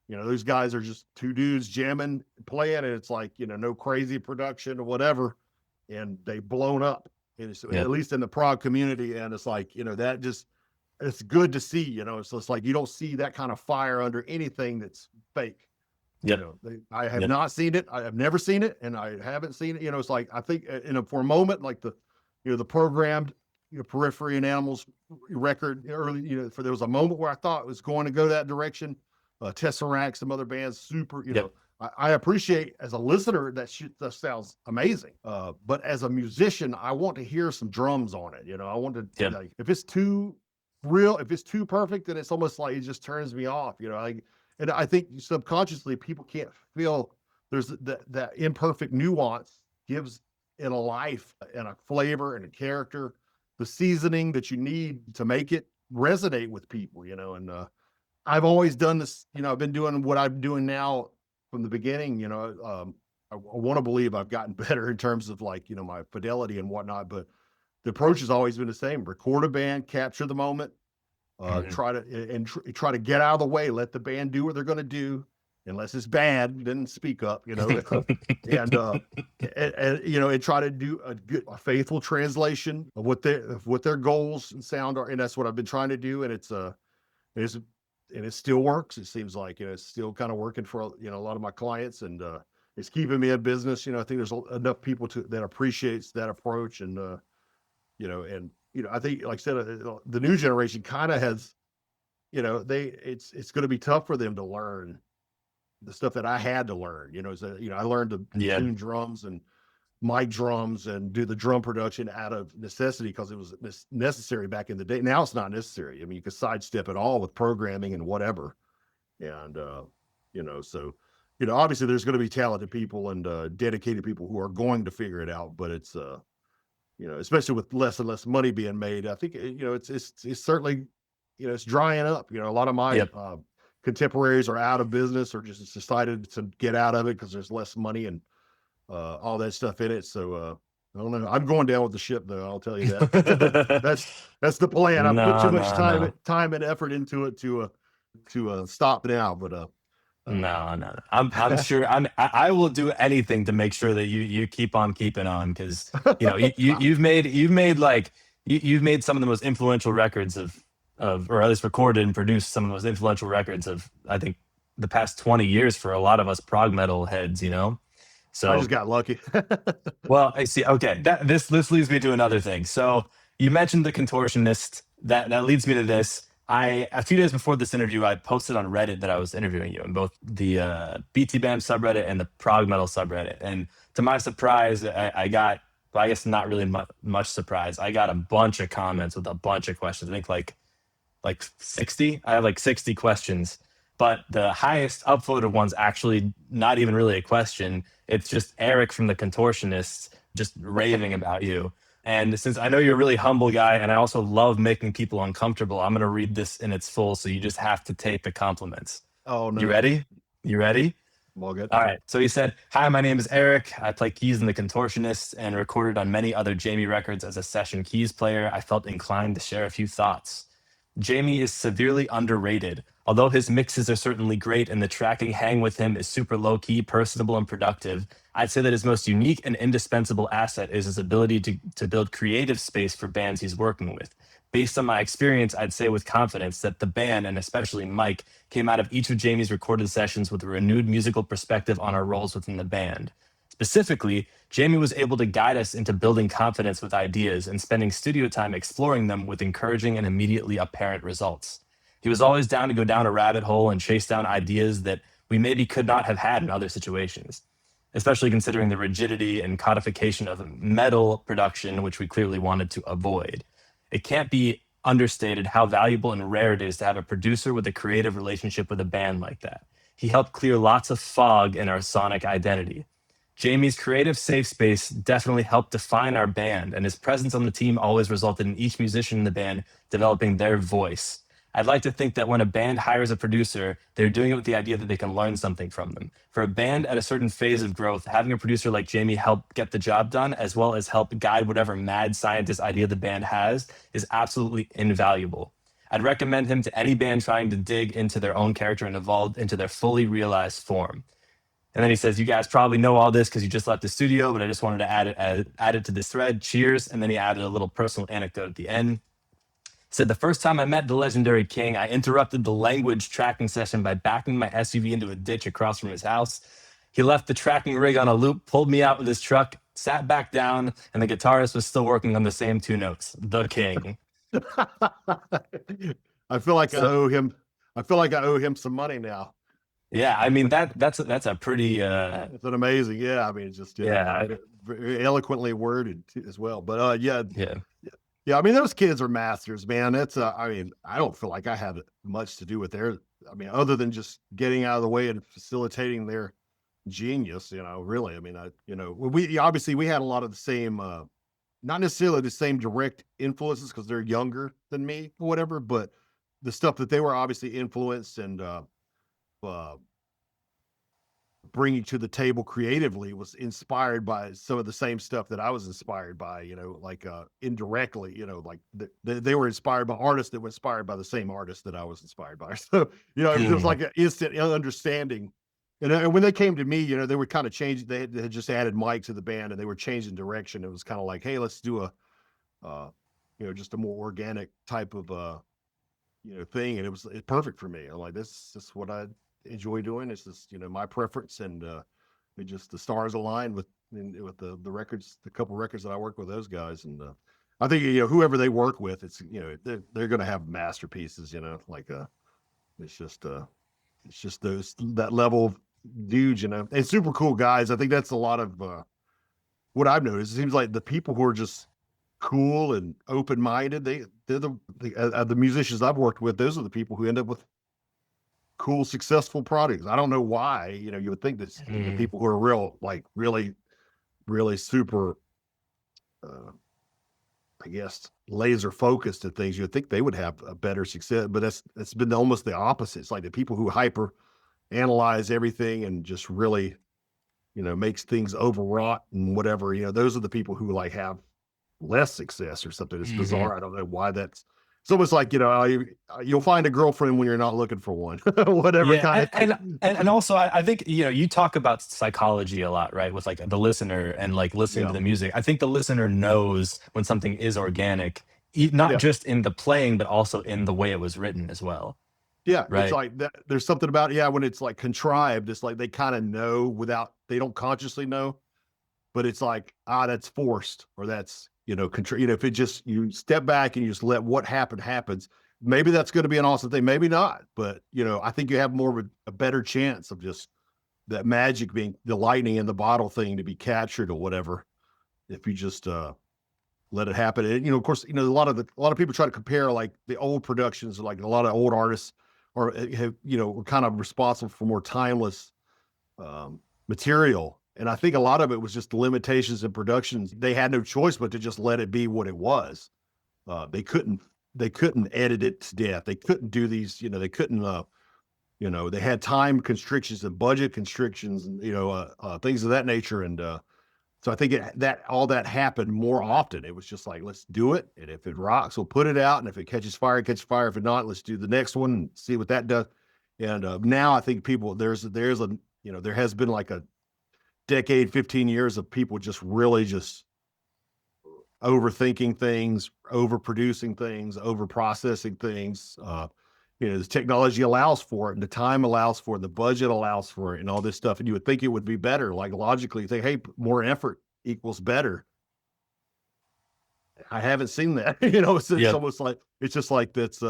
B: Those guys are just two dudes jamming, playing, and it's like no crazy production or whatever, and they blown up. And it's,
A: Yep.
B: at least in the prog community, and it's like that just it's good to see. It's just like you don't see that kind of fire under anything that's fake.
A: Yep.
B: I have
A: Yep.
B: not seen it. I have never seen it, and I haven't seen it. It's like I think for a moment, like the programmed Periphery and Animals record early. For there was a moment where I thought it was going to go that direction. Tesseract, some other bands, super.
A: Yep.
B: I appreciate as a listener that that sounds amazing. But as a musician, I want to hear some drums on it. I want to
A: Yep.
B: like if it's too real, if it's too perfect, then it's almost like it just turns me off. And I think subconsciously people can't feel there's that imperfect nuance gives it a life and a flavor and a character, the seasoning that you need to make it resonate with people. And I've always done this. I've been doing what I'm doing now from the beginning. I want to believe I've gotten better in terms of my fidelity and whatnot, but the approach has always been the same: record a band, capture the moment,
A: Mhm.
B: try to get out of the way, let the band do what they're going to do, unless it's bad, then speak up, and and try to do a faithful translation of what their goals and sound are, and that's what I've been trying to do, and it's and it still works. It seems like it's still kind of working for a lot of my clients, and it's keeping me in business. I think there's enough people that appreciates that approach, and and I think, like I said, the new generation kind of has, it's going to be tough for them to learn the stuff that I had to learn. I learned to
A: Yeah.
B: tune drums and mic drums and do the drum production out of necessity because it was necessary back in the day. Now it's not necessary. I mean, you can sidestep it all with programming and whatever. And so obviously there's going to be talented people and dedicated people who are going to figure it out, but it's especially with less and less money being made, I think it's certainly it's drying up. A lot of my
A: Yep.
B: contemporaries are out of business or just decided to get out of it because there's less money and all that stuff in it. So I don't know. I'm going down with the ship, though. I'll tell you that. That's the plan. I've put too
A: No,
B: much
A: no, no.
B: time and effort into it to stop now. But
A: No, no, no. I'm sure I will do anything to make sure that you keep on keeping on, because you've made some of the most influential records of, or at least recorded and produced some of the most influential records of, I think, the past 20 years for a lot of us prog metal heads.
B: I just
A: So,
B: got lucky.
A: well, I see. Okay, this leads me to another thing. So you mentioned the contortionist. That leads me to this. A few days before this interview, I posted on Reddit that I was interviewing you in both the BT Bam subreddit and the Prog Metal subreddit. And to my surprise, I got, well, I guess not really much surprise. I got a bunch of comments with a bunch of questions. I think like 60. I have like 60 questions, but the highest upvoted one's actually not even really a question. It's just Eric from the Contortionists just raving about you. And since I know you're a really humble guy and I also love making people uncomfortable, I'm going to read this in its full. So you just have to take the compliments.
B: Oh
A: You
B: no,
A: ready? You ready?
B: I'm all good.
A: All right. So he said, "Hi, my name is Eric. I play keys in the Contortionists and recorded on many other Jamie records as a session keys player. I felt inclined to share a few thoughts. Jamie is severely underrated. Although his mixes are certainly great and the tracking hang with him is super low key, personable, and productive, I'd say that his most unique and indispensable asset is his ability to build creative space for bands he's working with. Based on my experience, I'd say with confidence that the band, and especially Mike, came out of each of Jamie's recorded sessions with a renewed musical perspective on our roles within the band. Specifically, Jamie was able to guide us into building confidence with ideas and spending studio time exploring them with encouraging and immediately apparent results. He was always down to go down a rabbit hole and chase down ideas that we maybe could not have had in other situations, especially considering the rigidity and codification of metal production, which we clearly wanted to avoid. It can't be understated how valuable and rare it is to have a producer with a creative relationship with a band like that. He helped clear lots of fog in our sonic identity. Jamie's creative safe space definitely helped define our band, and his presence on the team always resulted in each musician in the band developing their voice. I'd like to think that when a band hires a producer, they're doing it with the idea that they can learn something from them. For a band at a certain phase of growth, having a producer like Jamie help get the job done, as well as help guide whatever mad scientist idea the band has, is absolutely invaluable. I'd recommend him to any band trying to dig into their own character and evolve into their fully realized form. And then he says, "You guys probably know all this because you just left the studio, but I just wanted to add it to this thread. Cheers." And then he added a little personal anecdote at the end. Said the first time I met the legendary King, I interrupted the language tracking session by backing my SUV into a ditch across from his house. He left the tracking rig on a loop, pulled me out with his truck, sat back down, and the guitarist was still working on the same two notes. The King.
B: I feel like I
A: So
B: owe him. I feel like I owe him some money now.
A: yeah, I mean that's a pretty
B: It's an amazing, yeah. I mean, it's just
A: yeah,
B: very eloquently worded as well. But yeah,
A: yeah.
B: yeah. I mean, those kids are masters, man. That's I mean, I don't feel like I had much to do with their. I mean, other than just getting out of the way and facilitating their genius. Really. I mean, we obviously we had a lot of the same. Not necessarily the same direct influences because they're younger than me or whatever, but the stuff that they were obviously influenced and uh, bringing to the table creatively was inspired by some of the same stuff that I was inspired by, like indirectly, like they were inspired by artists that were inspired by the same artists that I was inspired by. So, it was
A: Mm.
B: like an instant understanding. And when they came to me, they were kind of changing. They had just added Mike to the band and they were changing direction. It was kind of like, hey, let's do uh, just a more organic type of, thing. And it's perfect for me. I'm like, this is what I enjoy doing. It's just, my preference. And it just, the stars aligned with the records, the couple records that I worked with those guys. And I think, whoever they work with, it's, they're going to have masterpieces, like, it's just that level of dudes, and super cool guys. I think that's a lot of what I've noticed. It seems like the people who are just cool and open minded, they're the musicians I've worked with. Those are the people who end up with cool, successful products. I don't know why. You would think that the
A: Mm.
B: people who are really, really super, uh, I guess, laser focused at things, you'd think they would have a better success. But that's been almost the opposite. It's like the people who hyper analyze everything and just really, makes things overwrought and whatever, those are the people who like have less success or something. It's
A: Mhm.
B: bizarre. I don't know why that's it's almost like, you'll find a girlfriend when you're not looking for one, whatever
A: Yeah,
B: kind of
A: and also I think you talk about psychology a lot, right? With like the listener and like listening to
B: yeah.
A: the music. I think the listener knows when something is organic, not
B: Yeah.
A: just in the playing, but also in the way it was written as well,
B: Yeah. It's
A: right?
B: like that. There's something about, yeah, when it's like contrived, it's like they kind of know without, they don't consciously know, but it's like, that's forced or that's, if it just, you step back and you just let what happened happens, maybe that's going to be an awesome thing. Maybe not, but I think you have more of a better chance of just that magic being the lightning in the bottle thing to be captured or whatever. If you just, let it happen. And, of course, a lot of people try to compare like the old productions, like a lot of old artists or have, were kind of responsible for more timeless material. And I think a lot of it was just the limitations in productions. They had no choice but to just let it be what it was. They couldn't edit it to death. They couldn't do these, they couldn't they had time constrictions and budget constrictions and things of that nature. And so I think that all that happened more often. It was just like, let's do it, and if it rocks, we'll put it out, and if it catches fire, catch fire. If it not, let's do the next one and see what that does. And now I think people there's a there has been like a decade, 15 years of people just really just overthinking things, overproducing things, overprocessing things. The technology allows for it, and the time allows for it, the budget allows for it, and all this stuff. And you would think it would be better, like logically, you think, hey, more effort equals better. I haven't seen that. It's
A: Yep.
B: almost like it's just like that's.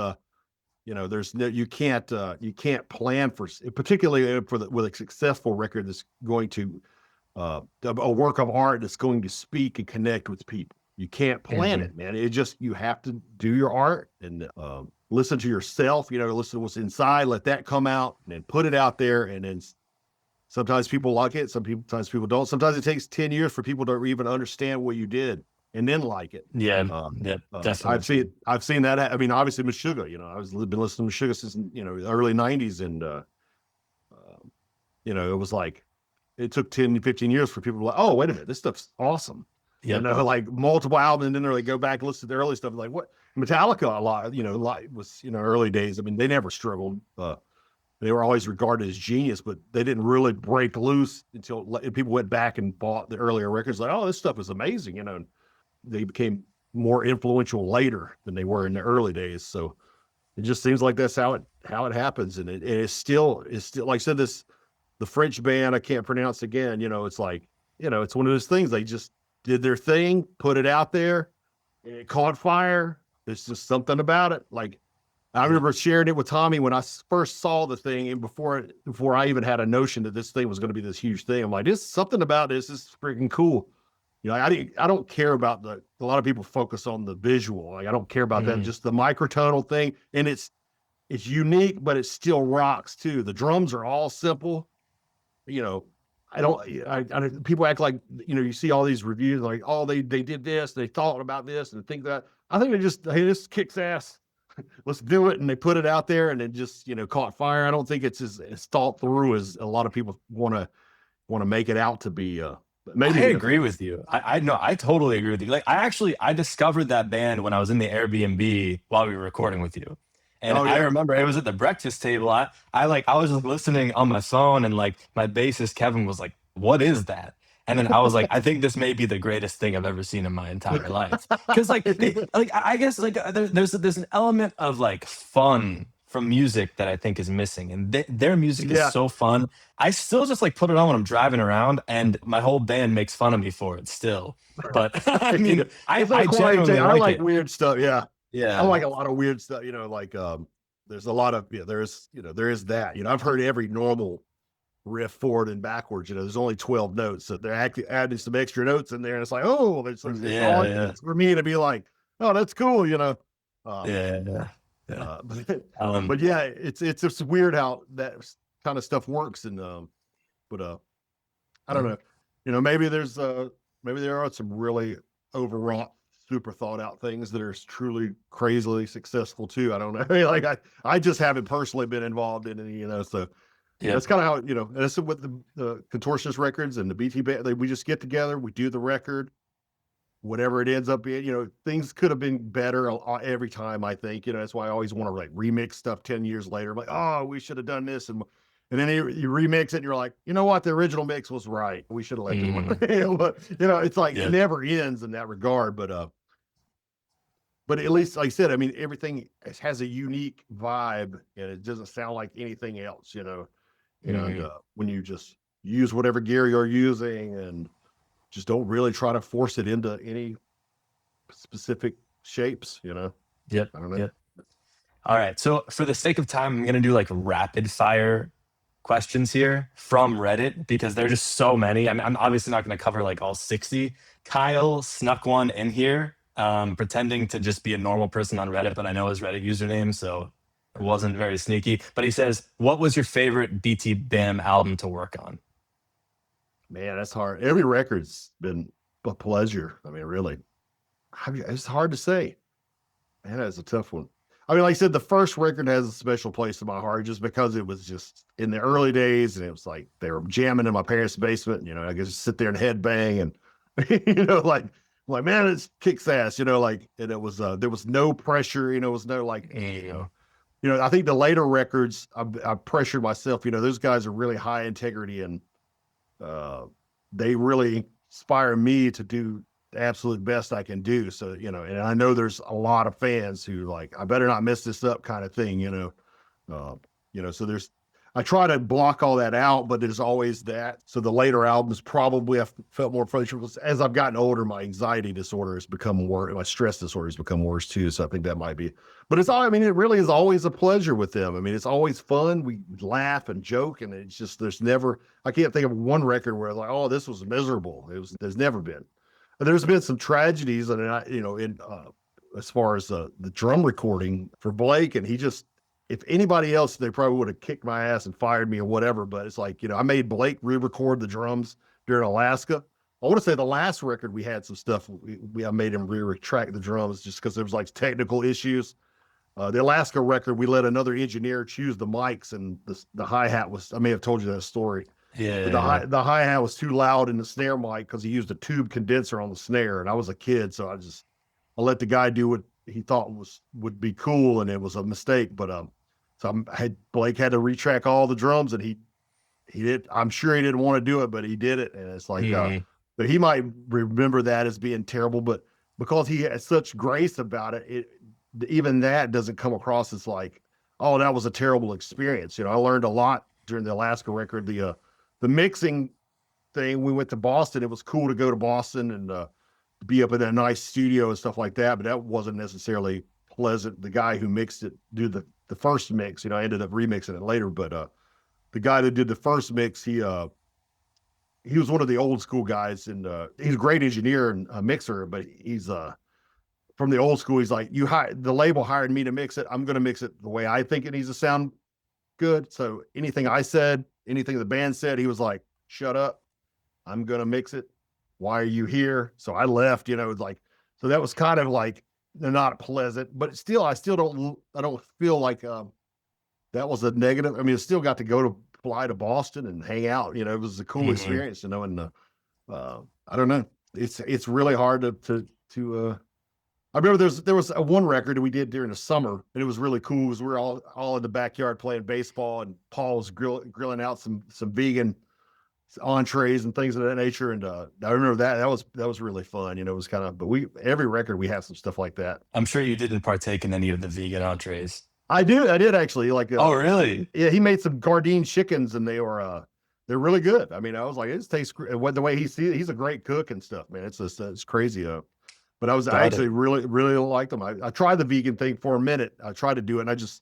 B: There's no you can't plan for, particularly with a successful record that's going to a work of art that's going to speak and connect with people. You can't plan
A: Mhm.
B: it, man. It just, you have to do your art and listen to yourself, listen to what's inside, let that come out and then put it out there. And then sometimes people like it. Sometimes people don't. Sometimes it takes 10 years for people to even understand what you did and then like it.
A: Yeah.
B: Um,
A: Yep.
B: I've
A: Definitely.
B: seen that. I mean, obviously Meshuggah, been listening to Meshuggah since, the early 90s. And, it was like, it took 10, 15 years for people to be like, oh, wait a minute, this stuff's awesome.
A: Yep.
B: Like multiple albums, and then they go back and listen to the early stuff. Like what Metallica, a lot, was, early days. I mean, they never struggled. They were always regarded as genius, but they didn't really break loose until people went back and bought the earlier records. Like, oh, this stuff is amazing. And they became more influential later than they were in the early days. So it just seems like that's how it happens. And it's still like I said, the French band, I can't pronounce again, it's like, it's one of those things. They just did their thing, put it out there, and it caught fire. There's just something about it. Like, I remember sharing it with Tommy when I first saw the thing, and before I even had a notion that this thing was going to be this huge thing. I'm like, there's something about this is freaking cool. I don't care about a lot of people focus on the visual. Like, I don't care about that, just the microtonal thing. And it's unique, but it still rocks too. The drums are all simple. People act like, you see all these reviews like, oh, they did this, they thought about this and think that. I think hey, this kicks ass. Let's do it. And they put it out there and it just, caught fire. I don't think it's as thought through as a lot of people want to make it out to be. Maybe
A: I agree with you. I know, I totally agree with you. Like, I discovered that band when I was in the Airbnb while we were recording with you. And
B: Oh, yeah.
A: I remember it was at the breakfast table. I was just listening on my phone, and like my bassist Kevin was like, "What is that?" And then I was like, "I think this may be the greatest thing I've ever seen in my entire life." Because I guess there's an element of like fun from music that I think is missing, and their music is so fun. I still just like put it on when I'm driving around, and my whole band makes fun of me for it still. But I mean, I genuinely like it.
B: Weird stuff. Yeah.
A: Yeah.
B: I like a lot of weird stuff, there's a lot of, there is that, I've heard every normal riff forward and backwards, there's only 12 notes. So they're actually adding some extra notes in there. And it's like, oh, it's for me to be like, oh, that's cool.
A: Yeah.
B: But yeah, it's just weird how that kind of stuff works. And, I don't know, maybe there are some really overwrought, super thought out things that are truly crazily successful too. I don't know. Like I just haven't personally been involved in any, so that's kind of how, that's with the Contortionist Records and the BT band. We just get together, we do the record, whatever it ends up being, things could have been better every time. I think, that's why I always want to like remix stuff 10 years later. I'm like, oh, we should have done this. And then you remix it and you're like, you know what? The original mix was right. We should have left it. But, it's like, it never ends in that regard. But at least, like I said, I mean, everything has a unique vibe and it doesn't sound like anything else, when you just use whatever gear you're using and just don't really try to force it into any specific shapes,
A: Yep.
B: I don't know.
A: Yep. All right. So for the sake of time, I'm going to do like rapid fire questions here from Reddit because there are just so many. I mean, I'm obviously not going to cover like all 60. Kyle snuck one in here, pretending to just be a normal person on Reddit, but I know his Reddit username, so it wasn't very sneaky. But he says, what was your favorite BT Bam album to work on?
B: Man, that's hard. Every record's been a pleasure. I mean, really, it's hard to say. Man, that's a tough one. I mean, like I said, the first record has a special place in my heart just because it was just in the early days and it was like they were jamming in my parents' basement. I could just sit there and headbang and, like, man, it kicks ass, and it was, there was no pressure, it was no like, I think the later records, I pressured myself, those guys are really high integrity and they really inspire me to do the absolute best I can do. So, and I know there's a lot of fans who like, I better not mess this up kind of thing, so I try to block all that out, but there's always that. So the later albums probably I felt more frustrated. As I've gotten older, my anxiety disorder has become worse. My stress disorder has become worse too. So I think that might be, but it really is always a pleasure with them. I mean, it's always fun. We laugh and joke and it's just, I can't think of one record where like, oh, this was miserable. There's never been. There's been some tragedies and as far as the drum recording for Blake, and if anybody else, they probably would have kicked my ass and fired me or whatever. But it's like, I made Blake re-record the drums during Alaska. I want to say the last record we had some stuff. I made him re-retract the drums just because there was like technical issues. The Alaska record, we let another engineer choose the mics and the hi-hat was, I may have told you that story.
A: Yeah.
B: The hi-hat was too loud in the snare mic because he used a tube condenser on the snare. And I was a kid, so I let the guy do what he thought would be cool. And it was a mistake. But, so Blake had to retrack all the drums and he did. I'm sure he didn't want to do it, but he did it. And it's like, but he might remember that as being terrible, but because he has such grace about it, even that doesn't come across as like, oh, that was a terrible experience. I learned a lot during the Alaska record. The mixing thing, we went to Boston. It was cool to go to Boston and be up in a nice studio and stuff like that, but that wasn't necessarily pleasant. The guy who mixed it, do the first mix, I ended up remixing it later, but the guy that did the first mix, he was one of the old school guys, and he's a great engineer and a mixer, but he's from the old school. He's like, the label hired me to mix it. I'm going to mix it the way I think it needs to sound good. So anything I said, anything the band said, he was like, shut up. I'm going to mix it. Why are you here? So I left, like, so that was kind of like not pleasant, but still, I don't feel like that was a negative. I mean, it still got to fly to Boston and hang out. It was a cool experience, and I don't know. It's really hard to I remember there was one record we did during the summer, and it was really cool. We were all in the backyard playing baseball, and Paul was grilling out some vegan entrees and things of that nature. And I remember that was really fun. It was kind of, but every record we have some stuff like that.
A: I'm sure you didn't partake in any of the vegan entrees.
B: I did actually. Like,
A: oh, really?
B: Yeah, he made some Gardein chickens, and they're really good. I mean, I was like, it tastes great. The way he's a great cook and stuff, man. It's crazy. But I actually really, really liked them. I tried the vegan thing for a minute. I tried to do it, and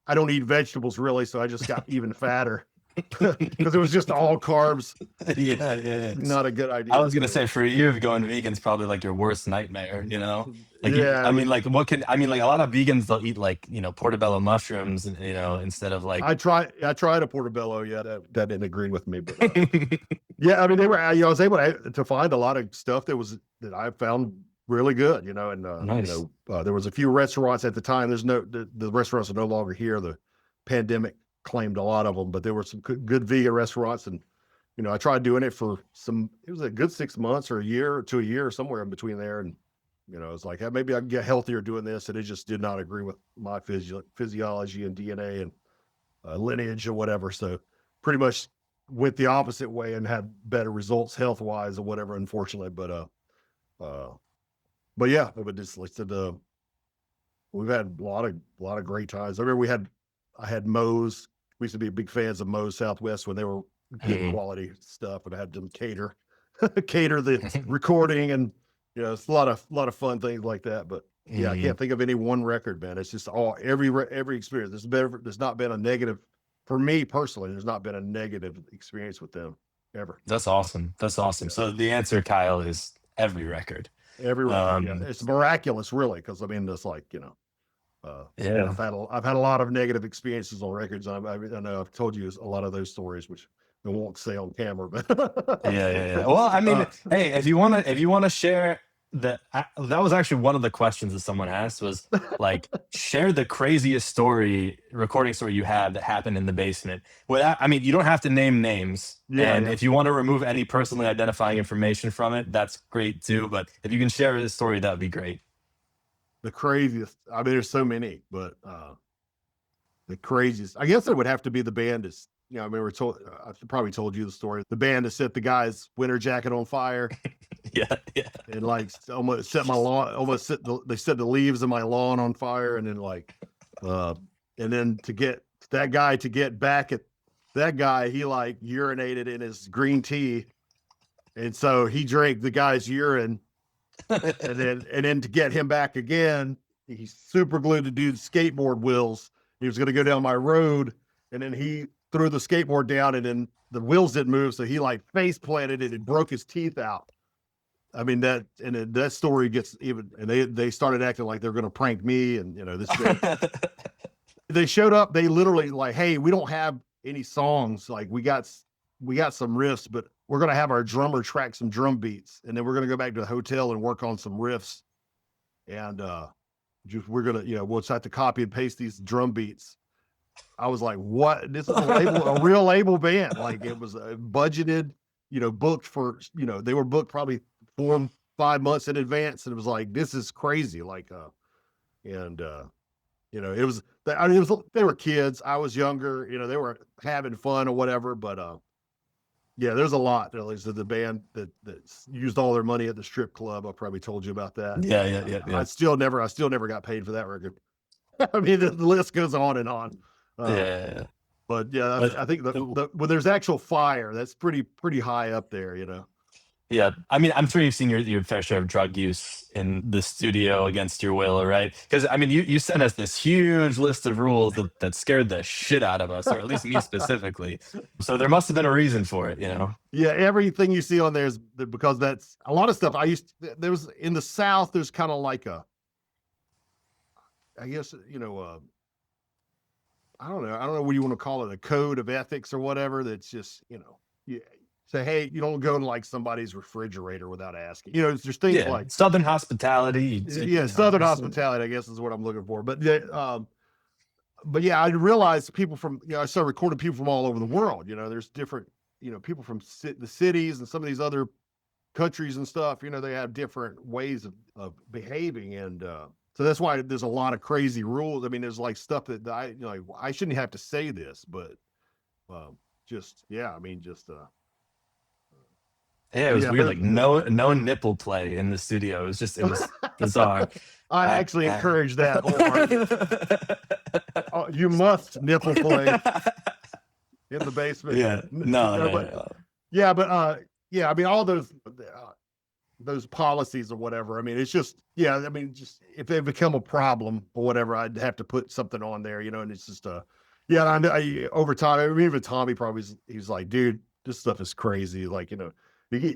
B: I don't eat vegetables really, so I just got even fatter because it was just all carbs.
A: Yeah.
B: Not a good idea.
A: I was gonna say, for you, going vegan's probably like your worst nightmare. Like, yeah. A lot of vegans, they'll eat like portobello mushrooms, instead of like.
B: I tried a portobello. Yeah, that didn't agree with me, but yeah, I mean, I was able to find a lot of stuff that I found really good, and
A: nice.
B: There was a few restaurants at the time. The restaurants are no longer here. The pandemic claimed a lot of them, but there were some good vegan restaurants, and I tried doing it for it was a good 6 months or a year to a year, somewhere in between there, and it's like, hey, maybe I can get healthier doing this, and it just did not agree with my physiology and DNA and lineage or whatever. So pretty much went the opposite way and had better results health wise or whatever, unfortunately. But yeah, but just like I said, we've had a lot of great times. I remember I had Moe's. We used to be big fans of Moe's Southwest when they were good quality stuff, and I had them cater the recording, and it's a lot of fun things like that. But yeah, I can't think of any one record, man. It's just every experience. There's not been a negative for me personally. There's not been a negative experience with them ever.
A: That's awesome. Yeah. So the answer, Kyle, is every record.
B: Every record. Yeah. It's miraculous, really, because I mean, it's like yeah. I've had a lot of negative experiences on records. I know I've told you a lot of those stories, which I won't say on camera, but
A: yeah. Well, I mean, hey, if you want to share that was actually one of the questions that someone asked, was like, share the craziest recording story you had that happened in the basement. I mean, you don't have to name names. Yeah, and if you want to remove any personally identifying information from it, that's great too. But if you can share this story, that would be great.
B: The craziest. I mean, there's so many, but the craziest, I guess it would have to be the band is, I mean, I probably told you the story. The band has set the guy's winter jacket on fire.
A: Yeah.
B: And like almost set my lawn, they set the leaves of my lawn on fire. And then and then to get that guy to get back at that guy, he like urinated in his green tea. And so he drank the guy's urine. and then to get him back again, he super glued the dude's skateboard wheels. He was going to go down my road, and then he threw the skateboard down, and then the wheels didn't move, so he like face planted it and broke his teeth out. I mean, that story gets even, and they started acting like they're going to prank me, and this. They showed up. They literally like, hey, we don't have any songs. Like we got some riffs, but we're going to have our drummer track some drum beats, and then we're going to go back to the hotel and work on some riffs. And we're going to, we'll just have to copy and paste these drum beats. I was like, what? This is a real label band. Like it was budgeted, booked for, they were booked probably 4-5 months in advance. And it was like, this is crazy. Like, it was, they were kids. I was younger, they were having fun or whatever, but Yeah, there's a lot. There's the band that used all their money at the strip club. I probably told you about that.
A: Yeah, yeah, yeah, yeah,
B: I still never got paid for that record. I mean, the list goes on and on.
A: yeah,
B: Uh,
A: yeah, yeah.
B: but yeah, I
A: But
B: think when there's actual fire, that's pretty high up there. You know.
A: yeah, I mean, I'm sure you've seen your fair share of drug use in the studio against your will, right? Because I mean, you sent us this huge list of rules that scared the shit out of us, or at least me specifically. So there must have been a reason for it, you know?
B: Yeah, everything you see on there is because that's a lot of stuff. There was in the South. There's kind of like I guess I don't know what you want to call it, a code of ethics or whatever. That's just you say, hey, you don't go to like somebody's refrigerator without asking. There's things
A: Yeah,
B: like
A: Southern hospitality,
B: yeah, Southern hospitality, I guess is what I'm looking for. But yeah, I realized people from I started recording people from all over the world. There's different people from the cities and some of these other countries and stuff. They have different ways of behaving, and so that's why there's a lot of crazy rules. I mean, there's like stuff that I shouldn't have to say this, but just yeah, I mean, just
A: yeah, it was
B: yeah,
A: weird. Like no nipple play in the studio. It was bizarre.
B: I actually encourage that wholeheartedly. You must nipple play in the basement.
A: Yeah,
B: Yeah, but yeah, I mean, all those policies or whatever. I mean, it's just yeah. I mean, just if they become a problem or whatever, I'd have to put something on there, and it's just yeah. Over time, I mean, even Tommy probably he's like, dude, this stuff is crazy. Like,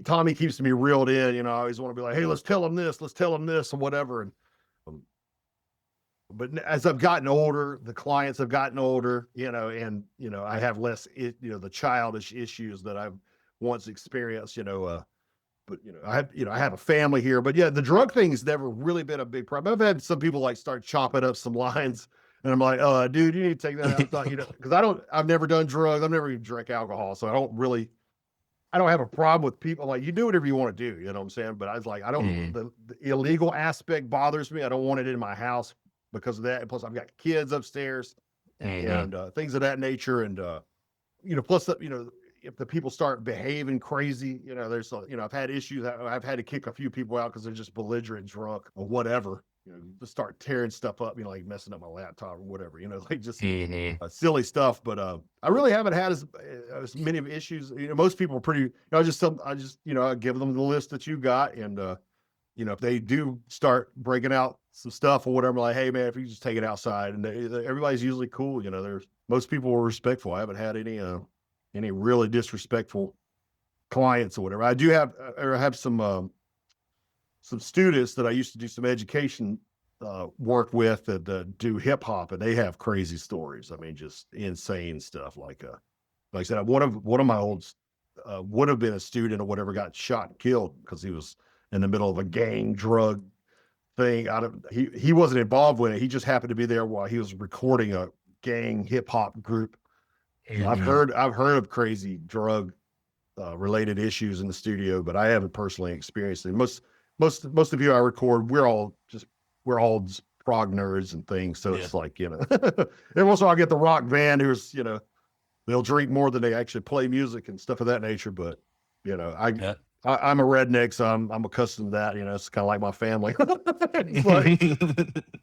B: Tommy keeps me reeled in. I always want to be like, hey, let's tell him this, and whatever. And um, but as I've gotten older, the clients have gotten older, and I have less, the childish issues that I've once experienced, but I have a family here, but yeah, the drug thing's never really been a big problem. I've had some people like start chopping up some lines, and I'm like, dude, you need to take that out. Thought, because I've never done drugs, I've never even drank alcohol, so I don't have a problem with people like you do whatever you want to do. You know what I'm saying? But I was like, I don't. The illegal aspect bothers me. I don't want it in my house because of that. And plus, I've got kids upstairs and things of that nature. And plus, if the people start behaving crazy, I've had issues. I've had to kick a few people out because they're just belligerent, drunk, or whatever. Just start tearing stuff up, like messing up my laptop or whatever, like just silly stuff. But I really haven't had as many of issues. Most people are pretty. I just I give them the list that you got, and if they do start breaking out some stuff or whatever, I'm like, hey man, if you just take it outside, and everybody's usually cool. Most people are respectful. I haven't had any really disrespectful clients or whatever. I do have some students that I used to do some education work with that do hip hop, and they have crazy stories. I mean, just insane stuff. Like I said, one of my olds would have been a student or whatever, got shot and killed because he was in the middle of a gang drug thing. He wasn't involved with it. He just happened to be there while he was recording a gang hip hop group. I've heard of crazy drug related issues in the studio, but I haven't personally experienced it. Most of you I record, we're all prog nerds and things. So it's like, every once in a while I get the rock band who's, they'll drink more than they actually play music and stuff of that nature. But, I'm a redneck, so I'm accustomed to that. It's kind of like my family. It's like,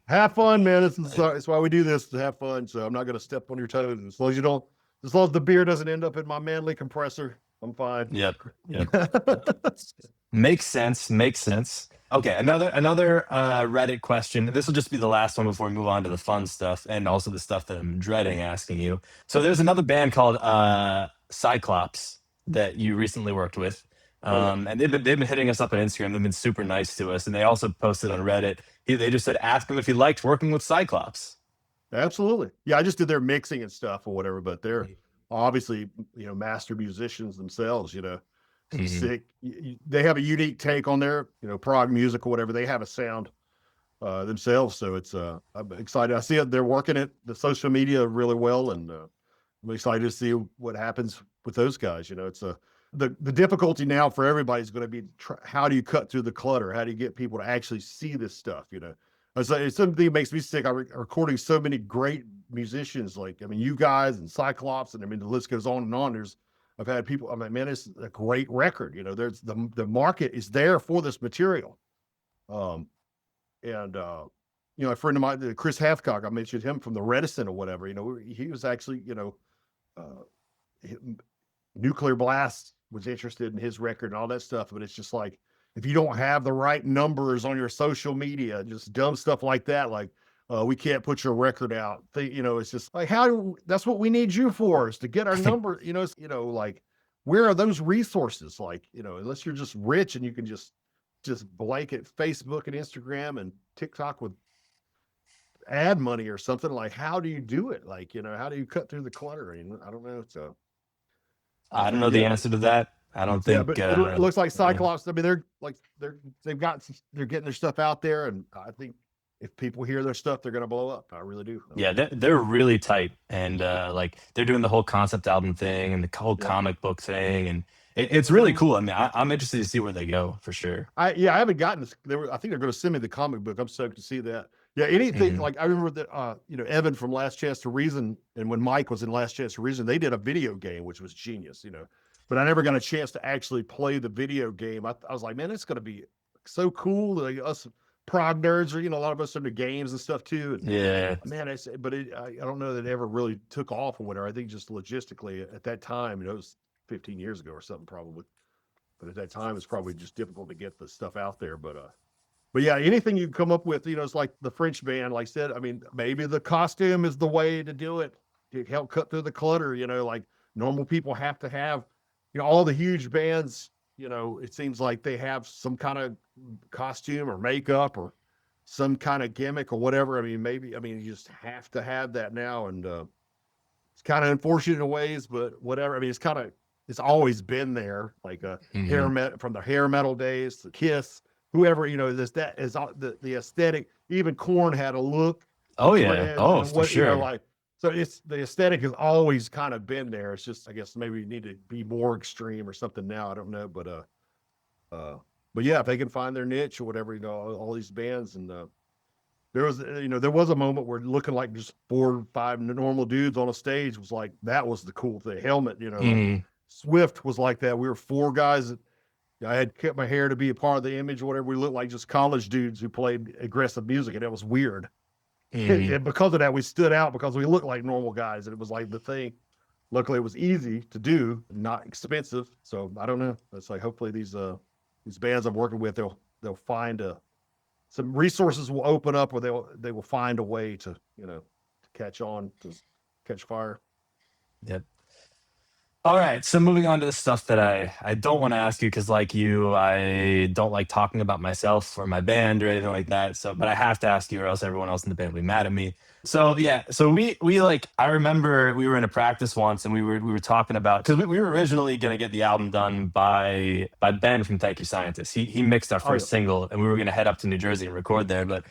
B: have fun, man. It's why we do this, to have fun. So I'm not going to step on your toes. As long as the beer doesn't end up in my manly compressor, I'm fine.
A: Yep. Makes sense. Okay, another Reddit question. This will just be the last one before we move on to the fun stuff and also the stuff that I'm dreading asking you. So there's another band called Cyclops that you recently worked with. And they've been hitting us up on Instagram. They've been super nice to us, and they also posted on Reddit. They just said, ask him if he liked working with Cyclops.
B: Absolutely. Yeah, I just did their mixing and stuff or whatever, but they're obviously, master musicians themselves, sick. They have a unique take on their, prog music or whatever. They have a sound themselves. So it's, I'm excited. I see it. They're working it, the social media really well. And I'm excited to see what happens with those guys. It's the difficulty now for everybody is going to be how do you cut through the clutter? How do you get people to actually see this stuff? It's something that makes me sick. I'm recording so many great musicians, like, I mean, you guys and Cyclops, and I mean, the list goes on and on. I've had people, I'm like, man, it's a great record. There's the market is there for this material. Um, and a friend of mine, Chris Hathcock, I mentioned him from the Reticent or whatever. He was actually, uh, Nuclear Blast was interested in his record and all that stuff. But it's just like, if you don't have the right numbers on your social media, just dumb stuff like that, like, we can't put your record out. It's just like, that's what we need you for, is to get our
A: I think
B: number. Like, where are those resources? Like, unless you're just rich and you can just blanket Facebook and Instagram and TikTok with ad money or something. Like, how do you do it? Like, how do you cut through the clutter? I don't know. So,
A: I don't know
B: but
A: the
B: yeah,
A: answer to that. I don't
B: yeah,
A: think.
B: but it looks like
A: Yeah.
B: Cyclops. I mean, they're getting their stuff out there, and I think if people hear their stuff, they're going to blow up. I really do.
A: Yeah, they're really tight, and like they're doing the whole concept album thing and the whole
B: Yep.
A: comic book thing, and it's really cool. I mean, I'm interested to see where they go for sure.
B: I haven't gotten this. I think they're going to send me the comic book. I'm stoked to see that. Yeah, anything
A: Hmm.
B: like I remember that. Evan from Last Chance to Reason, and when Mike was in Last Chance to Reason, they did a video game which was genius. But I never got a chance to actually play the video game. I was like, man, it's going to be so cool. Like, us prog nerds, or a lot of us are into games and stuff too.
A: Yeah.
B: And man, I don't know that it ever really took off or whatever. I think just logistically at that time, it was 15 years ago or something probably. But at that time, it's probably just difficult to get the stuff out there. But yeah, anything you come up with, it's like the French band, like I said, I mean, maybe the costume is the way to do it to help cut through the clutter. Like normal people have to have, all the huge bands, it seems like they have some kind of costume or makeup or some kind of gimmick or whatever. I mean, you just have to have that now. And it's kind of unfortunate in ways, but whatever. I mean, it's always been there, like
A: Hmm.
B: from the hair metal days to Kiss, whoever, that is the aesthetic. Even Korn had a look,
A: Oh yeah. Oh, for
B: what,
A: sure.
B: like, so it's the aesthetic has always kind of been there. It's just, I guess maybe you need to be more extreme or something now. I don't know, uh, but yeah, if they can find their niche or whatever, all these bands. And there was a moment where looking like just 4 or 5 normal dudes on a stage was like, that was the cool thing. Helmet, like
A: Hmm.
B: Swift was like that. We were 4 guys that I had kept my hair to be a part of the image or whatever. We looked like just college dudes who played aggressive music, and it was weird.
A: Hmm.
B: And because of that, we stood out because we looked like normal guys, and it was like the thing. Luckily, it was easy to do, not expensive. So I don't know. It's like, hopefully these bands I'm working with, they'll find some resources will open up, or they will find a way to to catch on, to catch fire.
A: Yep. All right, so moving on to the stuff that I don't want to ask you because, like you, I don't like talking about myself or my band or anything like that. So, but I have to ask you, or else everyone else in the band will be mad at me. So yeah, so we like I remember we were in a practice once and we were talking about because we were originally gonna get the album done by Ben from Thank You Scientist. He mixed our
B: Oh yeah,
A: first single and we were gonna head up to New Jersey and record there, but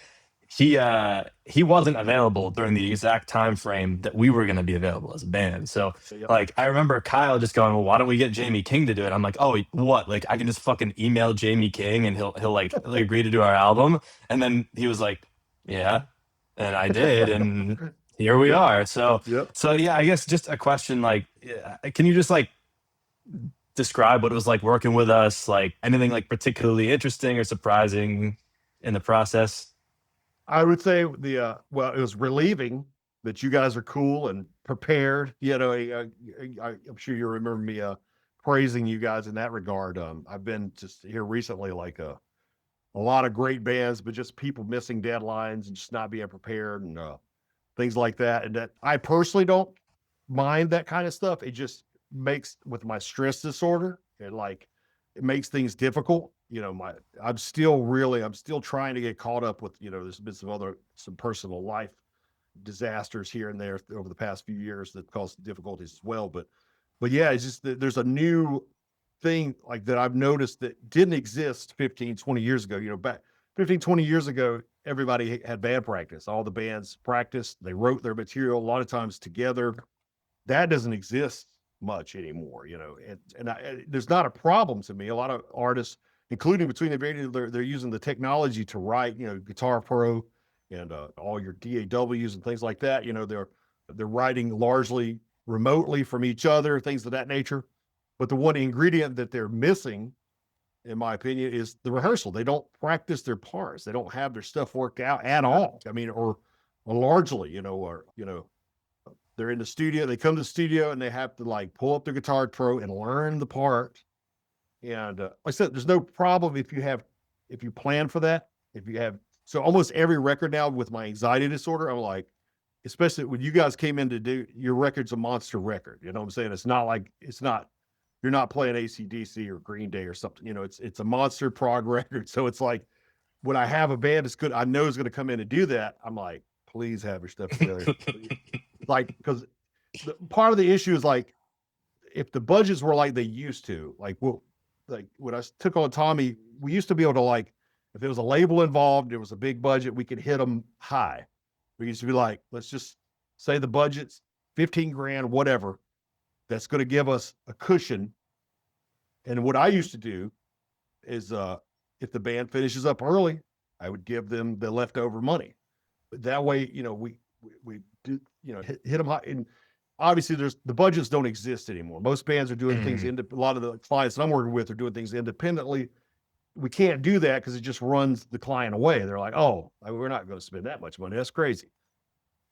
A: he wasn't available during the exact time frame that we were going to be available as a band. So
B: yeah,
A: like I remember Kyle just going, well, why don't we get Jamie King to do it? I'm like, oh, what, like I can just fucking email Jamie King and he'll like agree to do our album. And then he was like, yeah, and I did, and here we
B: yep,
A: are. So
B: yep.
A: yeah, I guess just a question, like can you just like describe what it was like working with us, like anything like particularly interesting or surprising in the process?
B: I would say it was relieving that you guys are cool and prepared. I'm sure you remember me praising you guys in that regard. I've been just here recently, like a lot of great bands, but just people missing deadlines and just not being prepared, and things like that. And that I personally don't mind that kind of stuff. It just makes, with my stress disorder, it makes things difficult. I'm still trying to get caught up with, there's been some personal life disasters here and there over the past few years that caused difficulties as well. But yeah, it's just that there's a new thing like that I've noticed that didn't exist 15, 20 years ago. Back 15, 20 years ago, everybody had band practice. All the bands practiced, they wrote their material a lot of times together. That doesn't exist much anymore, there's not a problem to me. A lot of artists, including between the band, they're using the technology to write, Guitar Pro and all your DAWs and things like that. They're writing largely remotely from each other, things of that nature. But the one ingredient that they're missing, in my opinion, is the rehearsal. They don't practice their parts. They don't have their stuff worked out at all. I mean, or largely, they're in the studio. They come to the studio and they have to like pull up the Guitar Pro and learn the part. And like I said, there's no problem if you plan for that. If you have, so almost every record now with my anxiety disorder, I'm like, especially when you guys came in to do your record's a monster record. You know what I'm saying? You're not playing AC/DC or Green Day or something. It's a monster prog record. So it's like when I have a band that's good, I know is going to come in and do that. I'm like, please have your stuff together. Like, because part of the issue is like, if the budgets were like they used to, like when I took on Tommy, we used to be able to like, if there was a label involved, there was a big budget, we could hit them high. We used to be like, let's just say the budget's 15 grand, whatever. That's going to give us a cushion. And what I used to do is, if the band finishes up early, I would give them the leftover money. But that way, we do, hit them high. And obviously the budgets don't exist anymore. Most bands are doing things, a lot of the clients that I'm working with are doing things independently. We can't do that because it just runs the client away. They're like, oh, we're not going to spend that much money. That's crazy.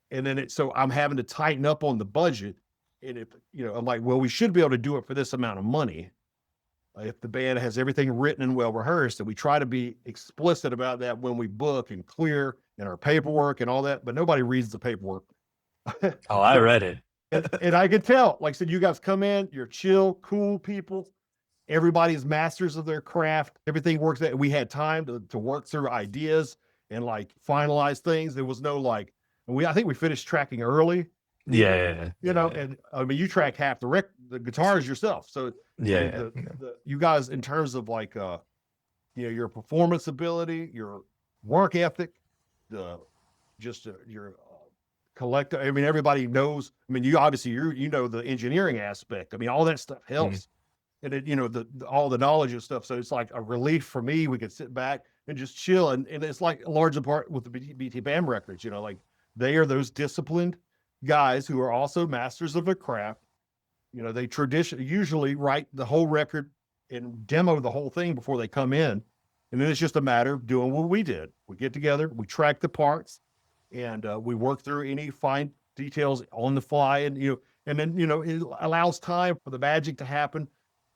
B: And then so I'm having to tighten up on the budget. And if, I'm like, well, we should be able to do it for this amount of money. If the band has everything written and well rehearsed, and we try to be explicit about that when we book and clear in our paperwork and all that, but nobody reads the paperwork.
A: Oh, I read it.
B: And I could tell, like I said, you guys come in, you're chill, cool people. Everybody's masters of their craft. Everything works out. We had time to work through ideas and like finalize things. There was no like, I think we finished tracking early.
A: Yeah.
B: And I mean, you track half the guitars yourself. So you guys, in terms of like, your performance ability, your work ethic, your collector. I mean, everybody knows. I mean, you obviously you know the engineering aspect. I mean, all that stuff helps, and it, all the knowledge and stuff. So it's like a relief for me. We could sit back and just chill, and it's like a large part with the BT Bam records. Like they are those disciplined guys who are also masters of their craft. They usually write the whole record and demo the whole thing before they come in. And then it's just a matter of doing what we did. We get together, we track the parts, and we work through any fine details on the fly. And, and then, it allows time for the magic to happen.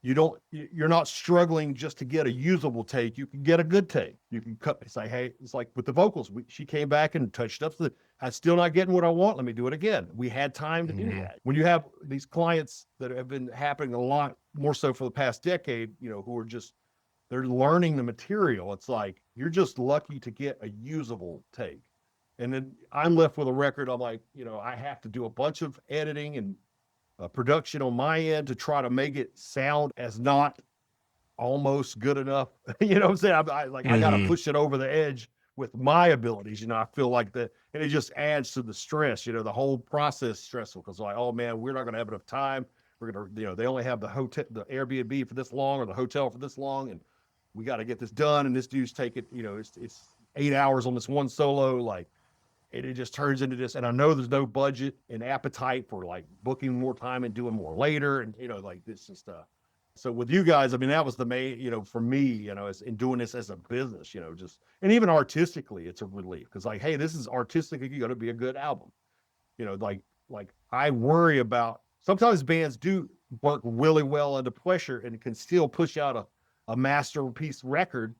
B: You're not struggling just to get a usable take. You can get a good take. You can say, hey, it's like with the vocals. She came back and touched up. I'm still not getting what I want. Let me do it again. We had time to do that. When you have these clients that have been happening a lot more so for the past decade, who are they're learning the material. It's like, you're just lucky to get a usable take. And then I'm left with a record. I'm like, I have to do a bunch of editing and production on my end to try to make it sound as not almost good enough. You know what I'm saying? I got to push it over the edge with my abilities. I feel like and it just adds to the stress, the whole process stressful. Cause like, oh man, we're not going to have enough time. We're going to, they only have the hotel, the Airbnb for this long or the hotel for this long. And we got to get this done. And this dude's taking, it's 8 hours on this one solo. Like, it just turns into this. And I know there's no budget and appetite for like booking more time and doing more later. And, like this and stuff. So with you guys, I mean, that was the main, for me, as in doing this as a business, and even artistically, it's a relief. Cause like, hey, this is artistically going to be a good album. Like I worry about, sometimes bands do work really well under pressure and can still push out a masterpiece record,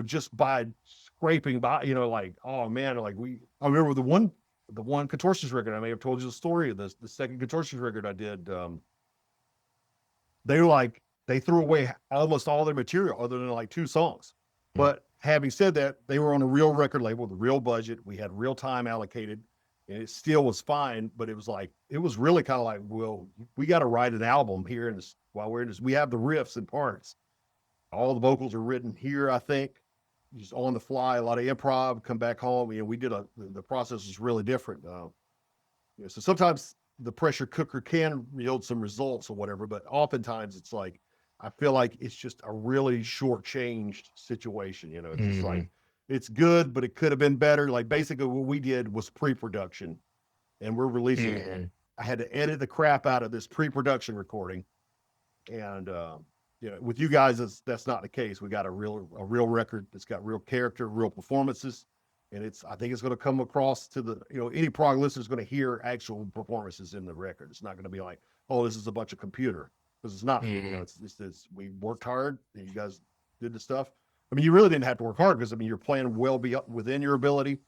B: just by scraping by, like, oh man, like I remember the one Contortionist record. I may have told you the story of this, the second Contortionist record I did. They threw away almost all their material other than like 2 songs. But having said that, they were on a real record label, the real budget. We had real time allocated, and it still was fine. But it was really kind of like, well, we got to write an album here. And while we're in this, we have the riffs and parts. All the vocals are written here, I think, just on the fly, a lot of improv, come back home. We did the process was really different. So sometimes the pressure cooker can yield some results or whatever, but oftentimes it's like, I feel like it's just a really shortchanged situation. It's just like, it's good, but it could have been better. Like basically what we did was pre-production, and we're releasing it. I had to edit the crap out of this pre-production recording And with you guys, that's not the case. We got a real record that's got real character, real performances, and I think it's going to come across to the any prog listener is going to hear actual performances in the record. It's not going to be like, oh, this is a bunch of computer, because it's not. It's we worked hard and you guys did the stuff. I mean, you really didn't have to work hard, because I mean you're playing well within your ability,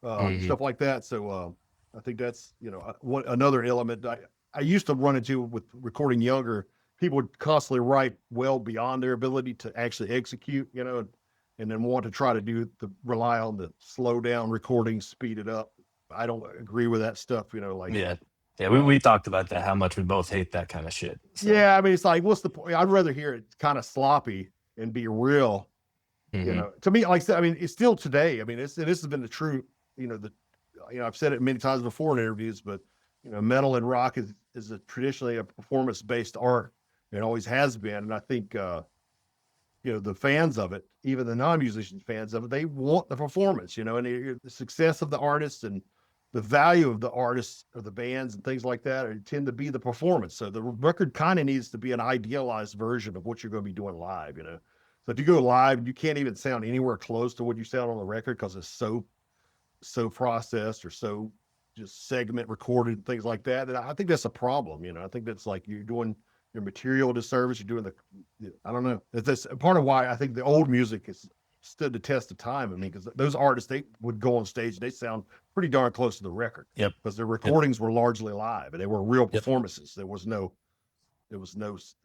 B: stuff like that. So I think that's another element I used to run into with recording younger. People would constantly write well beyond their ability to actually execute, and then want to try to rely on the slow down recording, speed it up. I don't agree with that stuff, like.
A: Yeah, we talked about that, how much we both hate that kind of shit.
B: So. Yeah, I mean, it's like, what's the point? I'd rather hear it kind of sloppy and be real. To me, like I said, I mean, it's still today. I mean, this has been the true, I've said it many times before in interviews, but metal and rock is traditionally a performance-based art. It always has been, and I think the fans of it, even the non-musician fans of it, they want the performance, and the success of the artists and the value of the artists or the bands and things like that tend to be the performance. So the record kind of needs to be an idealized version of what you're going to be doing live. So if you go live, you can't even sound anywhere close to what you sound on the record, because it's so processed or so just segment recorded and things like that. And I think that's a problem. I think that's like you're doing your material disservice. You're doing I don't know. That's part of why I think the old music has stood the test of time. I mean, because those artists, they would go on stage, they sound pretty darn close to the record.
A: Yep.
B: Because their recordings were largely live, and they were real performances. There was no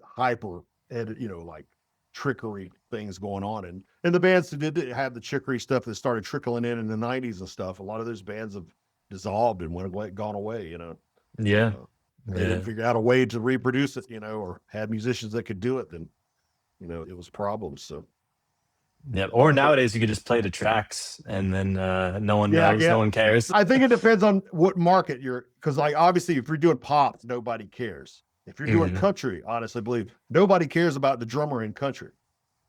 B: hyper like trickery things going on. And the bands that did have the trickery stuff that started trickling in the 90s and stuff, a lot of those bands have dissolved and gone away,
A: Yeah.
B: They didn't figure out a way to reproduce it, or had musicians that could do it, then, it was problems. So.
A: Yeah. Or nowadays you could just play the tracks and then no one knows, no one cares.
B: I think it depends on what market because like, obviously if you're doing pop, nobody cares. If you're doing country, honestly, believe nobody cares about the drummer in country.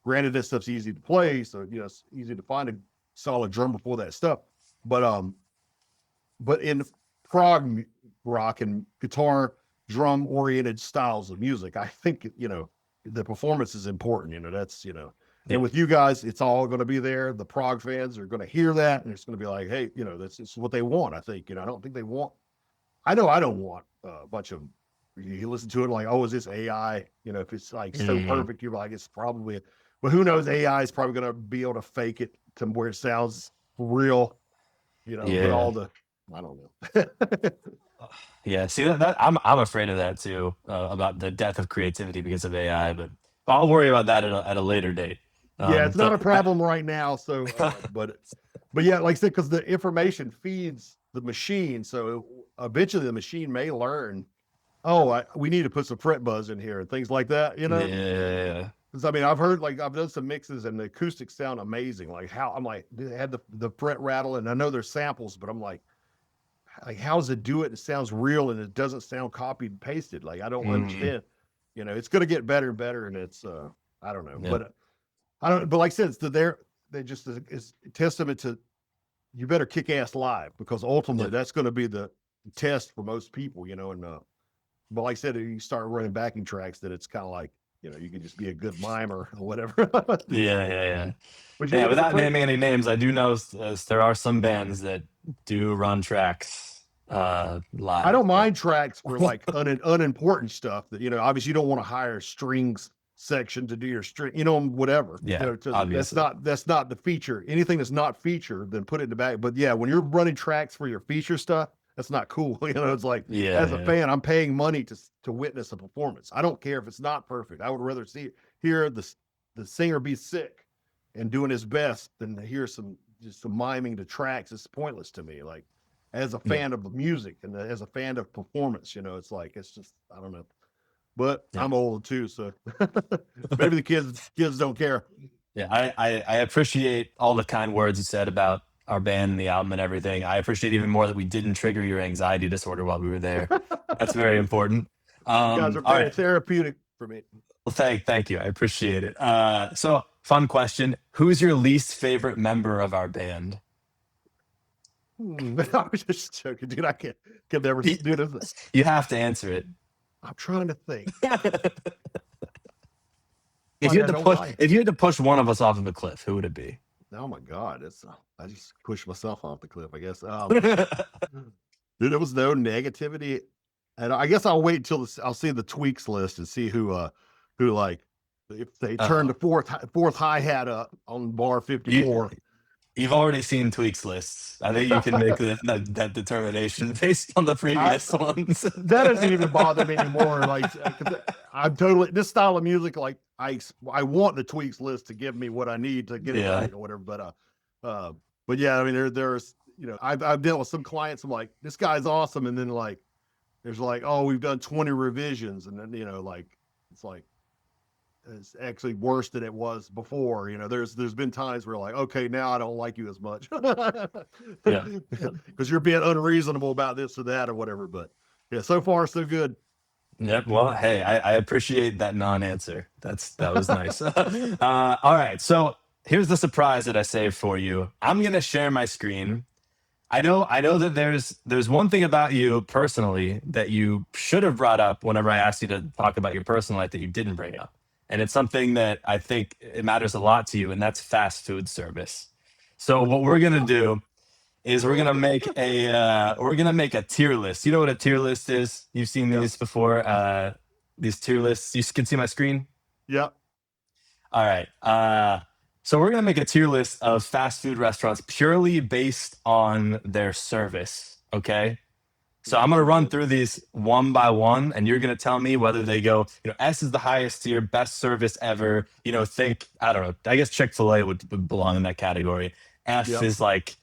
B: Granted, this stuff's easy to play, so it's easy to find a solid drummer for that stuff. But in prog rock and guitar, drum oriented styles of music, I think the performance is important. That's and with you guys, it's all going to be there. The prog fans are going to hear that, and it's going to be like, hey, that's what they want. I think I don't think they want. I know I don't want a bunch of. You listen to it like, oh, is this AI? If it's like so perfect, you're like, it's probably. But who knows? AI is probably going to be able to fake it to where it sounds real. But all the, I don't know.
A: Yeah, see that I'm afraid of that too, about the death of creativity because of AI. But I'll worry about that at a later date.
B: Yeah, it's not a problem right now. So, but yeah, like I said, because the information feeds the machine, so eventually the machine may learn. Oh, we need to put some fret buzz in here and things like that.
A: Yeah.
B: Because I mean, I've done some mixes and the acoustics sound amazing. Like I'm like, they had the fret rattle, and I know there's samples, but I'm like how does it do it? It sounds real and it doesn't sound copied and pasted. Like I don't understand. It's going to get better and better, and it's I don't know, but I don't. But like I said, they just is a testament to you better kick ass live, because ultimately that's going to be the test for most people. And but like I said, you start running backing tracks, that it's kind of like. You can just be a good mimer or whatever.
A: Yeah. Without naming any names, I do know there are some bands that do run tracks live.
B: I don't mind tracks for like unimportant stuff that, obviously you don't want to hire a strings section to do your string, whatever.
A: Yeah,
B: that's not the feature. Anything that's not feature, then put it in the back. But yeah, when you're running tracks for your feature stuff, that's not cool. It's like, as a fan, I'm paying money to witness a performance. I don't care if it's not perfect. I would rather hear the singer be sick and doing his best than to hear some miming to tracks. It's pointless to me. Like, as a fan of music and as a fan of performance, it's like, it's just, I don't know. But I'm old too, so maybe the kids don't care.
A: Yeah, I appreciate all the kind words you said about our band and the album and everything. I appreciate even more that we didn't trigger your anxiety disorder while we were there. That's very important.
B: You guys are very therapeutic for me.
A: Well, thank you. I appreciate it. So, fun question. Who's your least favorite member of our band?
B: I was just joking, dude. I can never do this.
A: You have to answer it.
B: I'm trying to think. Funny, I don't like.
A: if you had to push one of us off of a cliff, who would it be?
B: Oh my god, it's I just pushed myself off the cliff. I guess. Dude, there was no negativity, and I guess I'll wait until I'll see the tweaks list and see who like if they turn the fourth hi hat up on bar 54.
A: You've already seen Tweaks lists. I think you can make that determination based on the previous ones.
B: That doesn't even bother me anymore. Like I'm totally this style of music. Like I want the Tweaks list to give me what I need to get it right or whatever. But yeah, I mean there's I've dealt with some clients. I'm like, this guy's awesome, and then like there's like, oh, we've done 20 revisions, and then like it's like it's actually worse than it was before. There's been times where like, okay, now I don't like you as much. Yeah. Because you're being unreasonable about this or that or whatever. But yeah, so far so good.
A: Yep. Well, hey, I appreciate that non-answer. That was nice. All right. So here's the surprise that I saved for you. I'm gonna share my screen. I know that there's one thing about you personally that you should have brought up whenever I asked you to talk about your personal life that you didn't bring up. And it's something that I think it matters a lot to you, and that's fast food service. So what we're gonna do is we're gonna make a tier list. You know what a tier list is? You've seen these before. These tier lists. You can see my screen.
B: Yep.
A: All right. So we're gonna make a tier list of fast food restaurants purely based on their service. Okay. So I'm going to run through these one by one, and you're going to tell me whether they go, S is the highest tier, best service ever. I don't know. I guess Chick-fil-A would belong in that category. F is like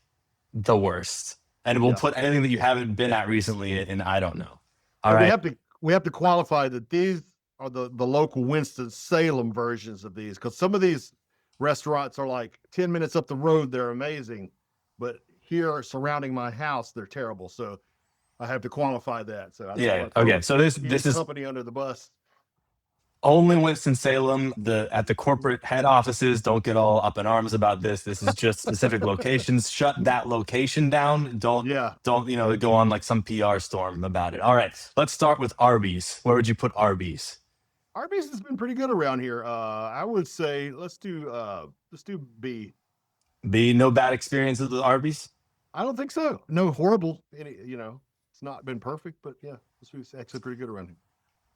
A: the worst. And we'll put anything that you haven't been at recently in I don't know. All right.
B: We have to qualify that these are the local Winston-Salem versions of these, because some of these restaurants are like 10 minutes up the road. They're amazing. But here surrounding my house, they're terrible. So I have to qualify that. So
A: okay. So this is
B: company under the bus.
A: Only Winston-Salem. At the corporate head offices, don't get all up in arms about this. This is just specific locations. Shut that location down. Don't go on like some PR storm about it. All right, let's start with Arby's. Where would you put Arby's?
B: Arby's has been pretty good around here. I would say let's do B.
A: B. No bad experiences with Arby's.
B: I don't think so. No horrible. It's not been perfect, but yeah, it's actually pretty good around here.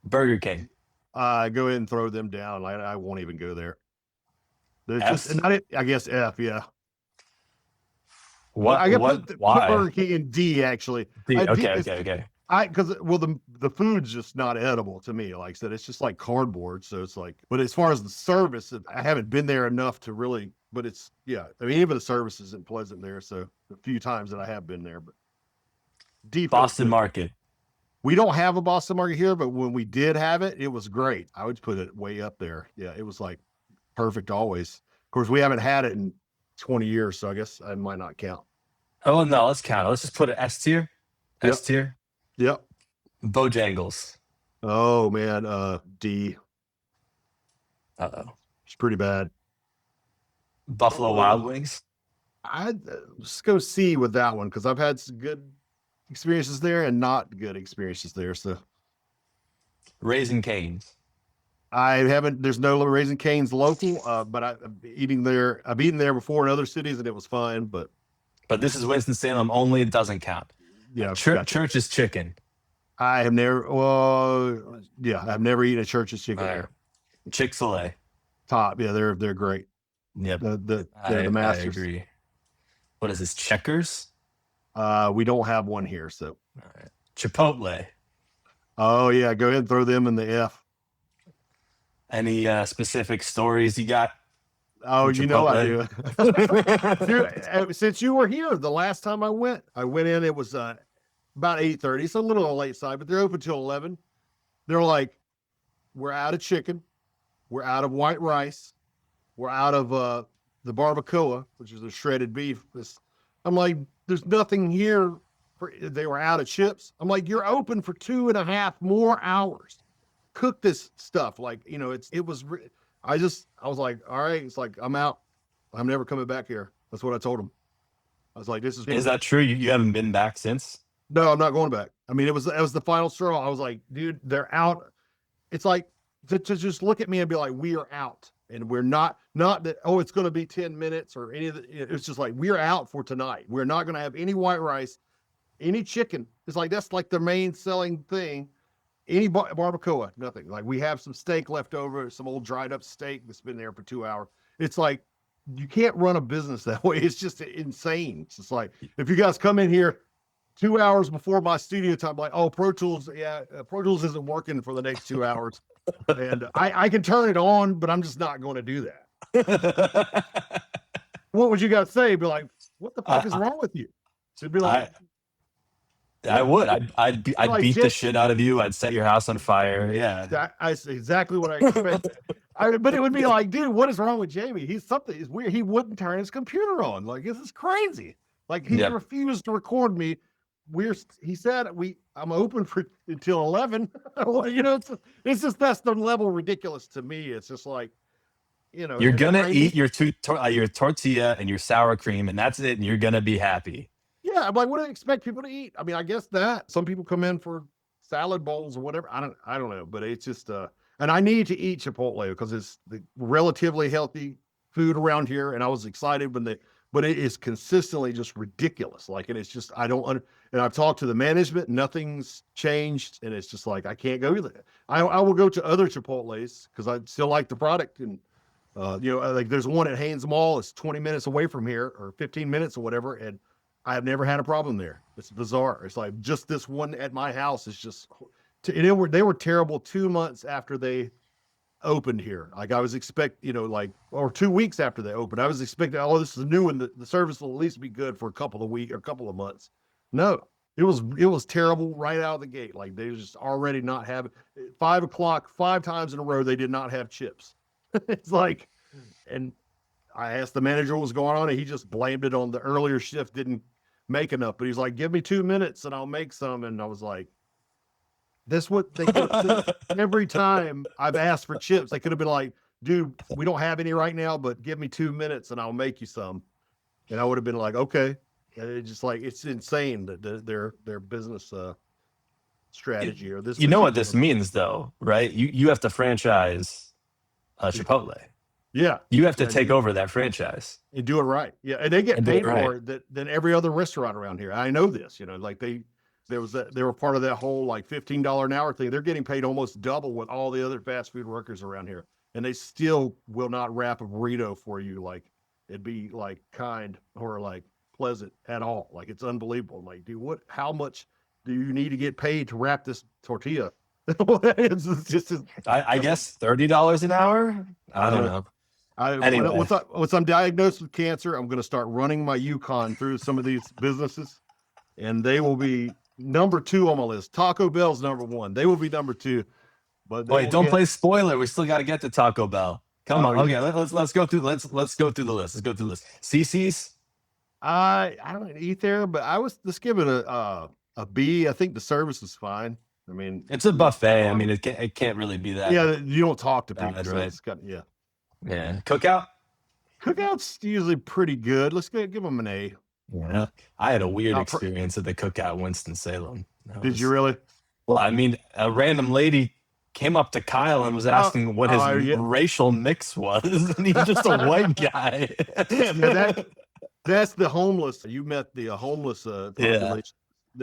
A: Burger King.
B: Go ahead and throw them down. I won't even go there. I guess F. Yeah.
A: What?
B: Put Burger King in D actually.
A: D. Okay.
B: Because the food's just not edible to me. Like I said, it's just like cardboard. So it's like, but as far as the service, I haven't been there enough to really. But it's I mean, even the service isn't pleasant there. So a few times that I have been there, but.
A: Boston Market.
B: We don't have a Boston Market here, but when we did have it, it was great. I would put it way up there. Yeah, it was like perfect always. Of course, we haven't had it in 20 years, so I guess I might not count.
A: Oh no, let's count it. Let's just put it S tier. S tier.
B: Yep.
A: Bojangles.
B: Oh man, D. It's pretty bad.
A: Buffalo Wild Wings.
B: I'd just go C with that one because I've had some good experiences there and not good experiences there. So
A: Raising Cane's.
B: I haven't. There's no Raising Cane's local, but I've eaten there before in other cities and it was fine. But
A: this is Winston-Salem only. It doesn't count.
B: Yeah,
A: Church's Chicken.
B: I have never. Well, yeah, I've never eaten a Church's Chicken there.
A: Chick-fil-A.
B: Top. Yeah, they're great.
A: Yep.
B: They're the masters.
A: I agree. What is this? Checkers?
B: We don't have one here, so.
A: All right. Chipotle.
B: Oh yeah, go ahead and throw them in the F.
A: Any specific stories you got?
B: Oh, you know I do. Dude, since you were here the last time I went in. It was about 8:30. It's a little on the late side, but they're open till 11. They're like, we're out of chicken, we're out of white rice, we're out of the barbacoa, which is the shredded beef. I'm like, there's nothing here. They were out of chips. I'm like, you're open for 2.5 more hours. Cook this stuff. Like, I was like, all right. It's like, I'm out. I'm never coming back here. That's what I told him. I was like, this is
A: that true? You haven't been back since?
B: No, I'm not going back. I mean, it was the final straw. I was like, dude, they're out. It's like to just look at me and be like, we are out. And we're not that, oh, it's going to be 10 minutes or any of the, it's just like, we're out for tonight. We're not going to have any white rice, any chicken. It's like, that's like the main selling thing. Any barbacoa, nothing. Like, we have some steak left over, some old dried up steak that's been there for 2 hours. It's like, you can't run a business that way. It's just insane. It's just like, if you guys come in here 2 hours before my studio time, like, oh, Pro Tools, Pro Tools isn't working for the next 2 hours. And I can turn it on, but I'm just not going to do that. What would you guys say? Be like, what the fuck is wrong with you? It'd be like,
A: I would. I'd
B: like,
A: beat the shit out of you. I'd set your house on fire. Yeah.
B: I say exactly what I expected. But it would be like, dude, what is wrong with Jamie? He's weird. He wouldn't turn his computer on. Like, this is crazy. Like, he refused to record me. He said I'm open for until 11. You know, it's just, that's the level ridiculous to me. It's just like, you know,
A: you're gonna eat your tortilla and your sour cream, and that's it, and you're gonna be happy.
B: Yeah, I'm like, what do I expect people to eat? I mean, I guess that some people come in for salad bowls or whatever. I don't know, but it's just and I need to eat Chipotle because it's the relatively healthy food around here, and I was excited but it is consistently just ridiculous. Like, and it's just, and I've talked to the management, nothing's changed, and it's just like, I can't go there. I will go to other Chipotles because I still like the product, and you know, like, there's one at Haynes Mall. It's 20 minutes away from here, or 15 minutes or whatever, and I have never had a problem there. It's bizarre. It's like, just this one at my house is just, they were terrible 2 months after they opened here. Like, I was you know, like, or 2 weeks after they opened, I was expecting, oh, this is a new one. The service will at least be good for a couple of weeks or a couple of months. No, it was terrible right out of the gate. Like, they just already not having 5 o'clock, 5 times in a row, they did not have chips. It's like, and I asked the manager what was going on, and he just blamed it on the earlier shift didn't make enough. But he's like, give me 2 minutes and I'll make some. And I was like, that's what they every time I've asked for chips, they could have been like, dude, we don't have any right now, but give me 2 minutes and I'll make you some. And I would have been like, okay. And it's just like, it's insane that their business strategy or this.
A: You know what this means, though, right? You have to franchise Chipotle.
B: Yeah,
A: you have to take over that franchise
B: and do it right. Yeah, and they get paid more than every other restaurant around here. I know this. You know, like they were part of that whole like $15 an hour thing. They're getting paid almost double what all the other fast food workers around here, and they still will not wrap a burrito for you like it'd be like kind or like pleasant at all. Like, it's unbelievable. I'm like, dude, how much do you need to get paid to wrap this tortilla? It's just,
A: I guess $30 an hour. I don't know.
B: Anyway. Once I'm diagnosed with cancer, I'm going to start running my Yukon through some of these businesses, and they will be number 2 on my list. Taco Bell's number 1. They will be number 2. But
A: wait, don't play spoiler. We still got to get to Taco Bell. Come on. Okay, let's go through. Let's go through the list. Let's go through the list. CC's.
B: I don't eat there, but let's give it a B. I think the service is fine. I mean,
A: it's a buffet. I mean, it can't really be that.
B: Yeah, you don't talk to people,
A: right?
B: So it's got, yeah. Cookout's usually pretty good. Let's give them an A.
A: Yeah, I had a weird experience at the Cookout in Winston-Salem.
B: Did you really?
A: Well, I mean, a random lady came up to Kyle and was asking what his racial mix was, and he's just a white guy.
B: That's the homeless. You met the homeless population.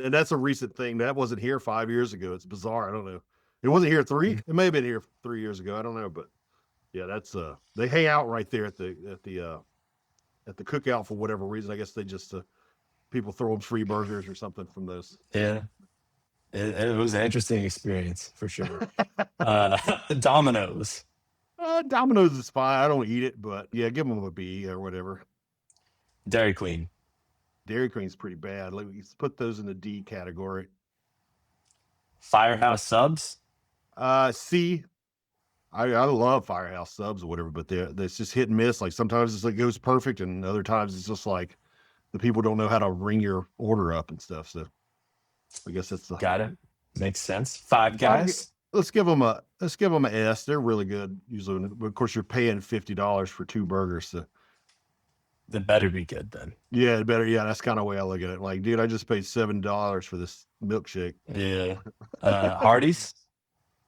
B: And that's a recent thing. That wasn't here 5 years ago. It's bizarre. I don't know. It wasn't here 3. It may have been here 3 years ago. I don't know, but yeah, that's they hang out right there at the Cookout for whatever reason. I guess they just people throw them free burgers or something from those.
A: Yeah, it was an interesting experience for sure. Domino's.
B: Domino's is fine. I don't eat it, but yeah, give them a B or whatever.
A: Dairy Queen.
B: Dairy Queen's pretty bad. Let's put those in the D category.
A: Firehouse Subs.
B: C. I love Firehouse Subs or whatever, but it's just hit and miss. Like, sometimes it goes perfect, and other times it's just like the people don't know how to ring your order up and stuff. So I guess that's
A: got it. Makes sense. Five Guys.
B: Let's give them an S. They're really good usually. Of course, you're paying $50 for 2 burgers, so
A: that better be good then.
B: Yeah, it better. Yeah, that's kind of the way I look at it. Like, dude, I just paid $7 for this milkshake.
A: Yeah. Hardee's.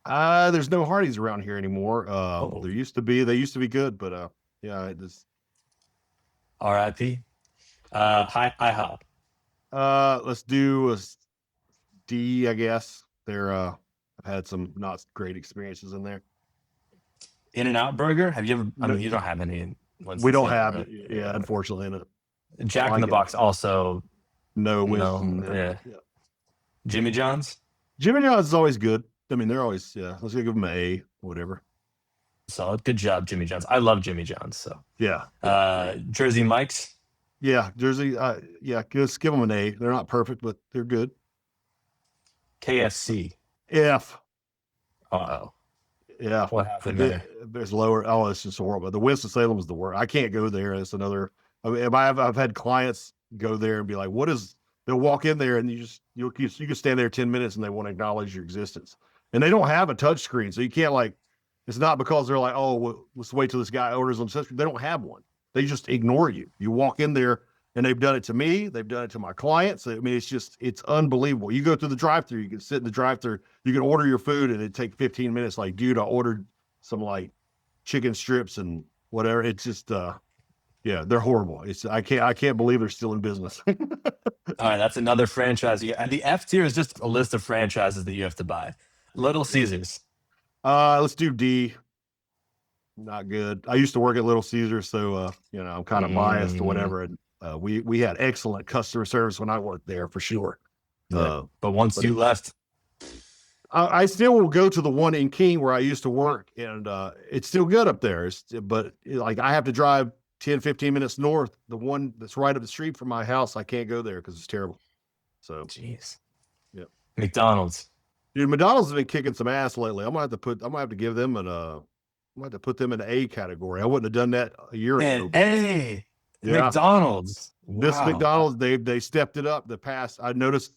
B: There's no Hardee's around here anymore.
A: Oh,
B: There used to be. They used to be good, but yeah,
A: R.I.P. Hi, IHOP.
B: let's do a D, I guess. I've had some not great experiences in there.
A: In-N-Out Burger. Have you ever? I
B: No,
A: mean, you don't have any in
B: we don't
A: Winston-Salem,
B: have
A: right?
B: it. Yeah, unfortunately, and I
A: Jack in
B: like
A: the
B: it.
A: Box also.
B: No
A: No,
B: Winston.
A: yeah.
B: Yeah.
A: Jimmy John's.
B: Jimmy John's is always good. I mean, they're always, yeah. Let's give them an A, whatever.
A: Solid. Good job, Jimmy John's. I love Jimmy John's. So,
B: Yeah, yeah,
A: Jersey Mike's,
B: yeah. Jersey, yeah. Just give them an A. They're not perfect, but they're good.
A: KFC.
B: F.
A: Uh-oh.
B: Yeah,
A: What happened there?
B: there's lower. Oh, it's just horrible. The Winston Salem is the worst. I can't go there. It's another. I mean, I've had clients go there and be like, "What is?" They'll walk in there and you can stand there 10 minutes and they won't acknowledge your existence. And they don't have a touch screen, so you can't like. It's not because they're like, "Oh, well, let's wait till this guy orders on touch screen." They don't have one. They just ignore you. You walk in there and they've done it to me. They've done it to my clients. I mean, it's unbelievable. You go through the drive-through. You can sit in the drive-through. You can order your food and it take 15 minutes. Like, dude, I ordered some like chicken strips and whatever. It's just yeah, they're horrible. I can't believe they're still in business.
A: All right, that's another franchise. And the F tier is just a list of franchises that you have to buy. Little Caesars.
B: Let's do D. Not good. I used to work at Little Caesars, so I'm kind of biased or
A: Mm,
B: whatever. And we had excellent customer service when I worked there for sure.
A: yeah. But once
B: But
A: you left,
B: I still will go to the one in King where I used to work, and it's still good up there. But like I have to drive 10, 15 minutes north. The one that's right up the street from my house, I can't go there because it's terrible. So,
A: jeez,
B: yeah.
A: McDonald's.
B: Dude, McDonald's has been kicking some ass lately. I'm gonna have to give them I'm gonna have to put them in the A category. I wouldn't have done that a year
A: And
B: ago.
A: A,
B: Yeah.
A: McDonald's.
B: This
A: Wow.
B: McDonald's, they stepped it up the past. I noticed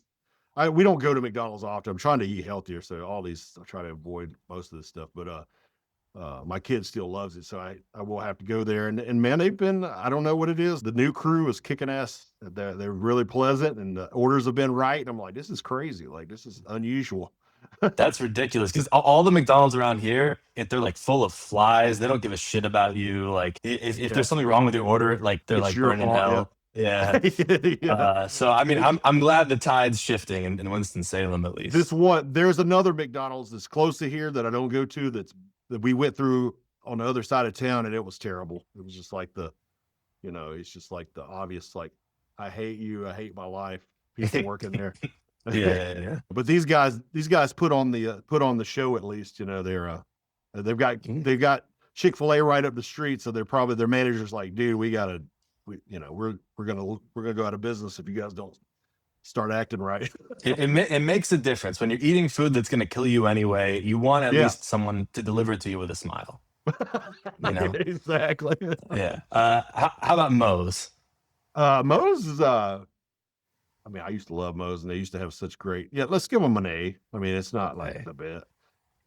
B: we don't go to McDonald's often. I'm trying to eat healthier, so all these I try to avoid most of this stuff. But my kid still loves it, so I will have to go there. And man, they've been I don't know what it is. The new crew is kicking ass. They're really pleasant, and the orders have been right. And I'm like, this is crazy. Like this is unusual.
A: That's ridiculous because all the McDonald's around here, if they're like full of flies, they don't give a shit about you. Like if
B: Yeah,
A: there's something wrong with your order, like they're
B: it's
A: like
B: your
A: burning
B: fault.
A: hell. Yeah.
B: Yeah, yeah.
A: So I mean, I'm glad the tide's shifting in Winston Salem at least.
B: There's another McDonald's that's close to here that I don't go to. That we went through on the other side of town, and it was terrible. It was just like it's just like the obvious, like, I hate you, I hate my life. People working there.
A: Yeah.
B: But these guys put on the show at least. They've got
A: Mm.
B: they've got Chick-fil-A right up the street, so they're probably their manager's like, dude, we're gonna go out of business if you guys don't start acting right.
A: It makes a difference when you're eating food that's going to kill you anyway. You want at
B: Yeah.
A: least someone to deliver it to you with a smile. You know?
B: Exactly.
A: Yeah. How about Moe's?
B: Moe's is I mean, I used to love Moe's, and they used to have such great. Yeah, let's give them an A. I mean, it's not like
A: Hey.
B: the best,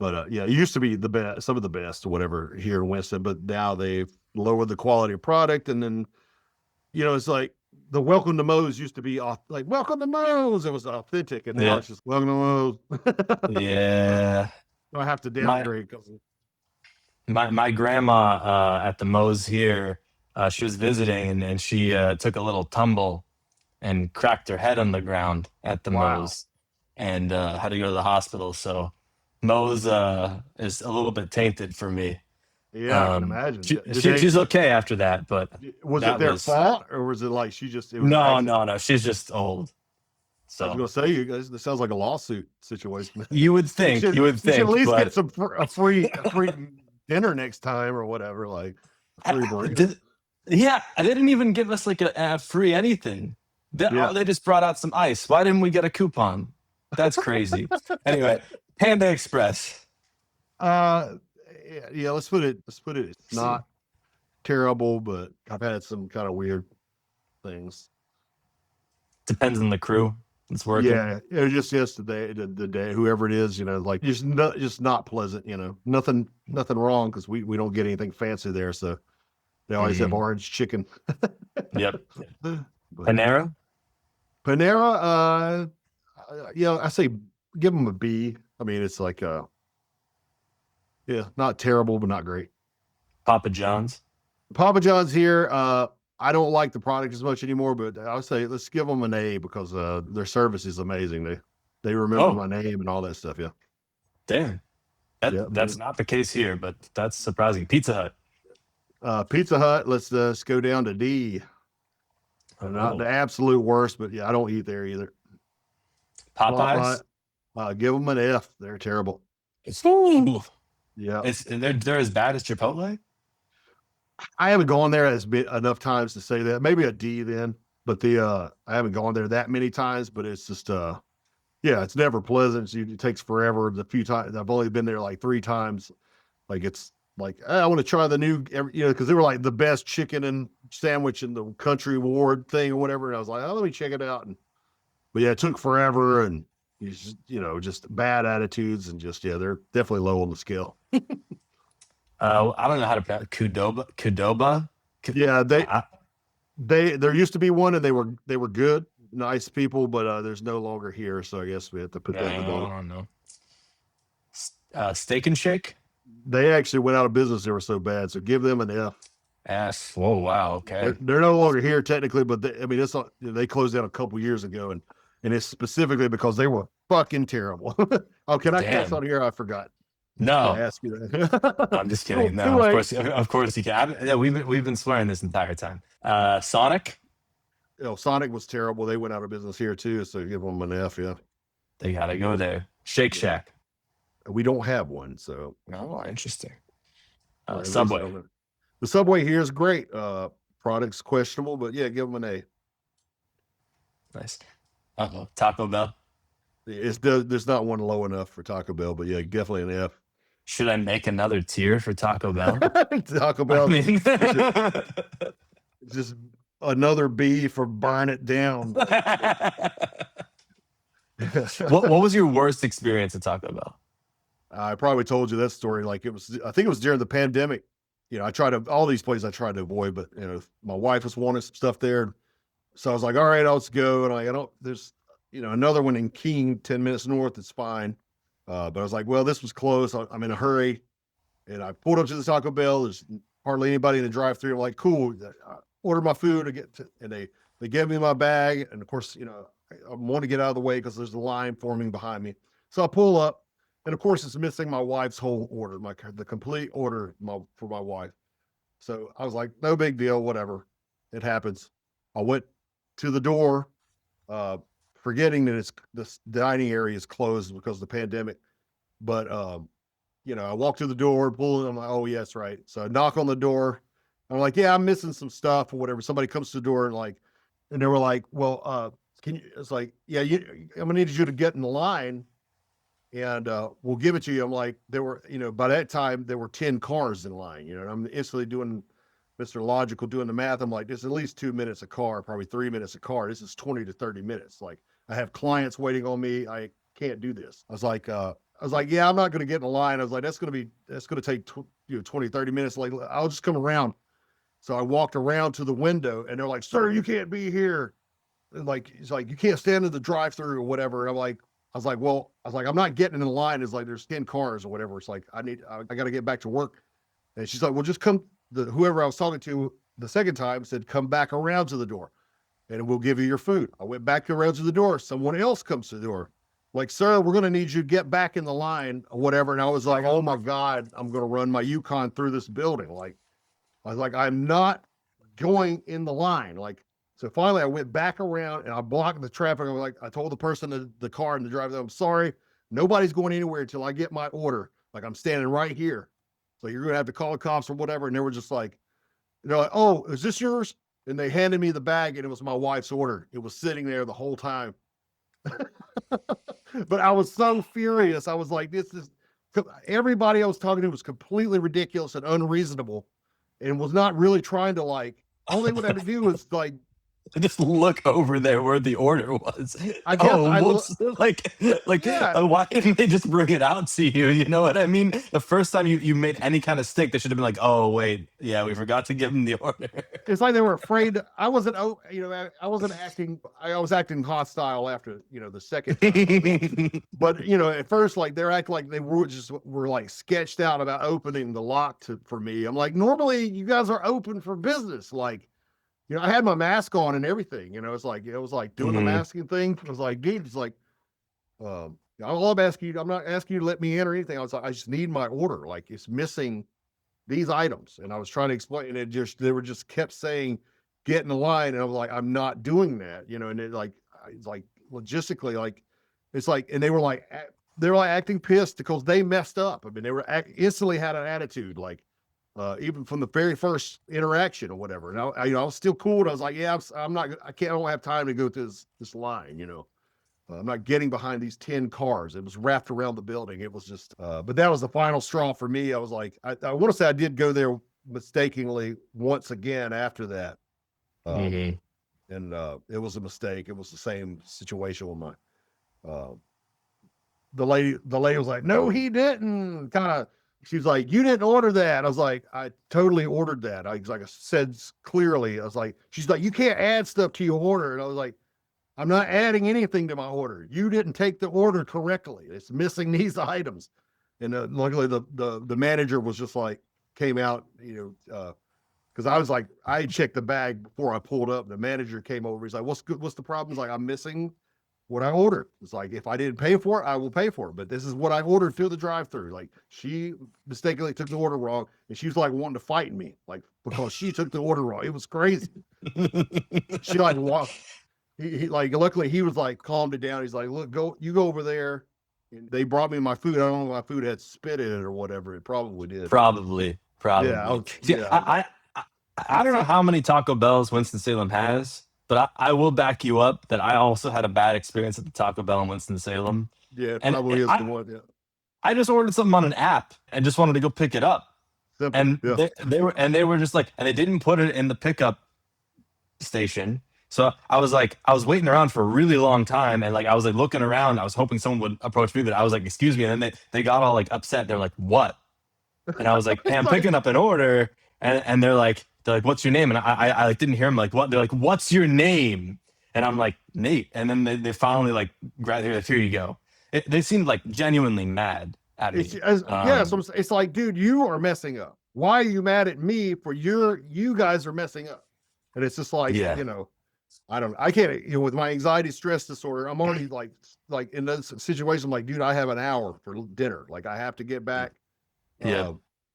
B: but yeah, it used to be the best, some of the best, or whatever here in Winston. But now they've lowered the quality of product, and then it's like the welcome to Moe's used to be like welcome to Moe's. It was authentic, and now
A: Yeah.
B: it's just welcome to Moe's.
A: Yeah.
B: I have to
A: My
B: downgrade because
A: my grandma at the Moe's here, she was visiting and she took a little tumble and cracked her head on the ground at the
B: wow,
A: Moe's and had to go to the hospital. So Moe's is a little bit tainted for me.
B: yeah, I can imagine.
A: She's okay after that, but
B: Was it
A: that
B: their
A: was
B: fault, or was it like it was an
A: no,
B: accident?
A: no. She's just old.
B: I was
A: So
B: gonna say, you guys, this sounds like a lawsuit situation.
A: you would
B: You
A: think,
B: should
A: you would
B: you should at
A: think,
B: least get
A: but
B: some a free dinner next time or whatever, like a free burrito.
A: yeah, they didn't even give us like a free anything.
B: Yeah.
A: They just brought out some ice. Why didn't we get a coupon? That's crazy. Anyway, Panda Express.
B: Uh, yeah. Let's put it. It's not terrible, but I've had some kind of weird things.
A: Depends on the crew that's working.
B: Yeah, it was just yesterday, the day, whoever it is, like just not pleasant. Nothing wrong because we don't get anything fancy there, so they always have
A: Mhm.
B: orange chicken.
A: Yep.
B: But
A: Panera.
B: Panera, I say give them a B. I mean, it's like Yeah, not terrible, but not great.
A: Papa John's.
B: Papa John's here. I don't like the product as much anymore, but I would say let's give them an A because their service is amazing. They remember
A: Oh,
B: my name and all that stuff. Yeah,
A: damn.
B: yeah.
A: That's not the case here, but that's surprising. Pizza Hut.
B: Pizza Hut. Let's go down to D. Not
A: Oh.
B: the absolute worst, but yeah, I don't eat there either. Popeye.
A: Popeyes.
B: Give them an F. They're terrible.
A: Ooh.
B: Yeah,
A: They're as bad as Chipotle?
B: I haven't gone there enough times to say that. Maybe a D then, but I haven't gone there that many times. But it's just yeah, it's never pleasant. It takes forever. The few times I've only been there like 3 times. Like it's like I want to try the new, because they were like the best chicken and sandwich in the country award thing or whatever. And I was like, oh, let me check it out. But yeah, it took forever and just bad attitudes and just yeah, they're definitely low on the scale.
A: I don't know how to pronounce Kudoba. Kudoba.
B: Yeah,
A: I,
B: there used to be one and they were good, nice people, but there's no longer here. So I guess we have to put that in the
A: I
B: boat.
A: don't know. Steak and Shake.
B: They actually went out of business. They were so bad. So give them an F.
A: Yes. Whoa. Wow. Okay.
B: They're no longer here technically, but I mean, they closed down a couple years ago, and it's specifically because they were fucking terrible. Oh, can I cuss
A: Damn.
B: on here? I forgot to
A: No,
B: ask you that.
A: I'm just kidding.
B: Too
A: No,
B: late.
A: of course you can. Yeah, we've been swearing this entire time. Sonic.
B: Sonic was terrible. They went out of business here too, so give them an F. Yeah,
A: They gotta go there. Shake Shack.
B: we don't have one, so
A: Oh, interesting.
B: or at least I
A: Subway.
B: don't know. The Subway here is great. Products questionable, but yeah, give them an A.
A: Nice. Taco Bell.
B: There's not one low enough for Taco Bell, but yeah, definitely an F.
A: Should I make another tier for Taco Bell?
B: Taco
A: I
B: Bell,
A: mean,
B: just another B for buying it down.
A: what was your worst experience at Taco Bell?
B: I probably told you that story. Like I think it was during the pandemic. All these places I tried to avoid, but my wife was wanting some stuff there. So I was like, all right, let's go. And there's, another one in Keene, 10 minutes north. It's fine. But I was like, well, this was close. I'm in a hurry. And I pulled up to the Taco Bell. There's hardly anybody in the drive through. I'm like, cool. I ordered my food and they gave me my bag. And of course, I want to get out of the way because there's a line forming behind me. So I pull up. And of course, it's missing my wife's whole order, the complete order for my wife. So I was like, no big deal, whatever. It happens. I went to the door, forgetting that this dining area is closed because of the pandemic. But I walked to the door, pull it. I'm like, oh yes, right. So I knock on the door. I'm like, yeah, I'm missing some stuff or whatever. Somebody comes to the door and they were like, well, can you? It's like, yeah, I'm gonna need you to get in the line. And we'll give it to you. I'm like, by that time, there were 10 cars in line, and I'm instantly doing Mr. Logical, doing the math. I'm like, there's at least 2 minutes a car, probably 3 minutes a car. This is 20 to 30 minutes. Like, I have clients waiting on me. I can't do this. I was like, yeah, I'm not going to get in the line. I was like, that's going to take 20, 30 minutes. Like, I'll just come around. So I walked around to the window and they're like, sir, you can't be here. And it's like, you can't stand in the drive through or whatever. And I was like, I'm not getting in the line. It's like, there's 10 cars or whatever. It's like, I got to get back to work. And she's like, well, just come. Whoever I was talking to the second time said, come back around to the door and we'll give you your food. I went back around to the door. Someone else comes to the door. Like, sir, we're going to need you to get back in the line or whatever. And I was like, oh my God, I'm going to run my Yukon through this building. Like, I was like, I'm not going in the line. So finally I went back around and I blocked the traffic. I told the person in the car and the driver, I'm sorry, nobody's going anywhere until I get my order. Like, I'm standing right here. So you're going to have to call the cops or whatever. And they were just like, they're like, oh, is this yours? And they handed me the bag and it was my wife's order. It was sitting there the whole time. But I was so furious. I was like, everybody I was talking to was completely ridiculous and unreasonable and was not really trying to all they would have to do was
A: just look over there where the order was.
B: I guess
A: Oh, whoops!
B: yeah.
A: Why didn't they just bring it out to you? You know what I mean? The first time you made any kind of steak, they should have been like, "Oh, wait, yeah, we forgot to give them the order."
B: It's like they were afraid. I wasn't, I wasn't acting. I was acting hostile after, the second time. But at first, like they're acting like they were like sketched out about opening the lock for me. I'm like, normally you guys are open for business. Like, I had my mask on and everything. It was like doing the
A: Mhm.
B: masking thing. I was like, dude, it's like, all I'm asking you, I'm not asking you to let me in or anything. I was like, I just need my order. Like, it's missing these items. And I was trying to explain, and they were just kept saying, get in the line. And I was like, I'm not doing that, and it's like logistically, like, it's like, and they were like acting pissed because they messed up. I mean, they were instantly had an attitude, like, even from the very first interaction or whatever. And I was still cool. And I was like, yeah, I don't have time to go through this line, I'm not getting behind these 10 cars. It was wrapped around the building. It was just, but that was the final straw for me. I was like, I want to say I did go there mistakenly once again after that. Um,
A: Mhm.
B: and it was a mistake. It was the same situation with uh, the lady was like, no, he didn't. She was like, you didn't order that. I was like, I totally ordered that. I said clearly, I was like, she's like, you can't add stuff to your order. And I was like, I'm not adding anything to my order. You didn't take the order correctly. It's missing these items. And luckily the manager was just like, came out, because I was like, I checked the bag before I pulled up. The manager came over. He's like, what's good? What's the problem? He's like, I'm missing what I ordered. It's like, if I didn't pay for it, I will pay for it. But this is what I ordered through the drive-through. Like, she mistakenly took the order wrong, and she was like wanting to fight me, like, because she took the order wrong. It was crazy. She like walked. He like, luckily he was like calmed it down. He's like, look, you go over there. And they brought me my food. I don't know if my food had spit in it or whatever. It probably did.
A: Probably,
B: Yeah,
A: probably. See,
B: yeah.
A: I don't know how many Taco Bells Winston-Salem has, but I will back you up that I also had a bad experience at the Taco Bell in Winston-Salem.
B: Yeah, it
A: And
B: probably is the
A: I,
B: one. Yeah.
A: I just ordered something on an app and just wanted to go pick it up.
B: Simple.
A: And
B: Yeah.
A: they were just like, and they didn't put it in the pickup station. So I was waiting around for a really long time, and like I was like looking around. I was hoping someone would approach me, but I was like, "Excuse me," and then they got all like upset. They're like, "What?" And I was like, "Hey,
B: It's
A: I'm
B: like,
A: picking up an order," and they're like, "What's your name?" And I like didn't hear them. Like, what? They're like, "What's your name?" And I'm like, "Nate." And then they finally like grabbed like, "Here you go." They seemed like genuinely mad at me.
B: yeah. So it's like, dude, you are messing up. Why are you mad at me for you guys are messing up? And it's just like,
A: Yeah,
B: I can't, with my anxiety stress disorder, I'm already like in this situation, I'm like, dude, I have an hour for dinner. Like, I have to get back,
A: yeah.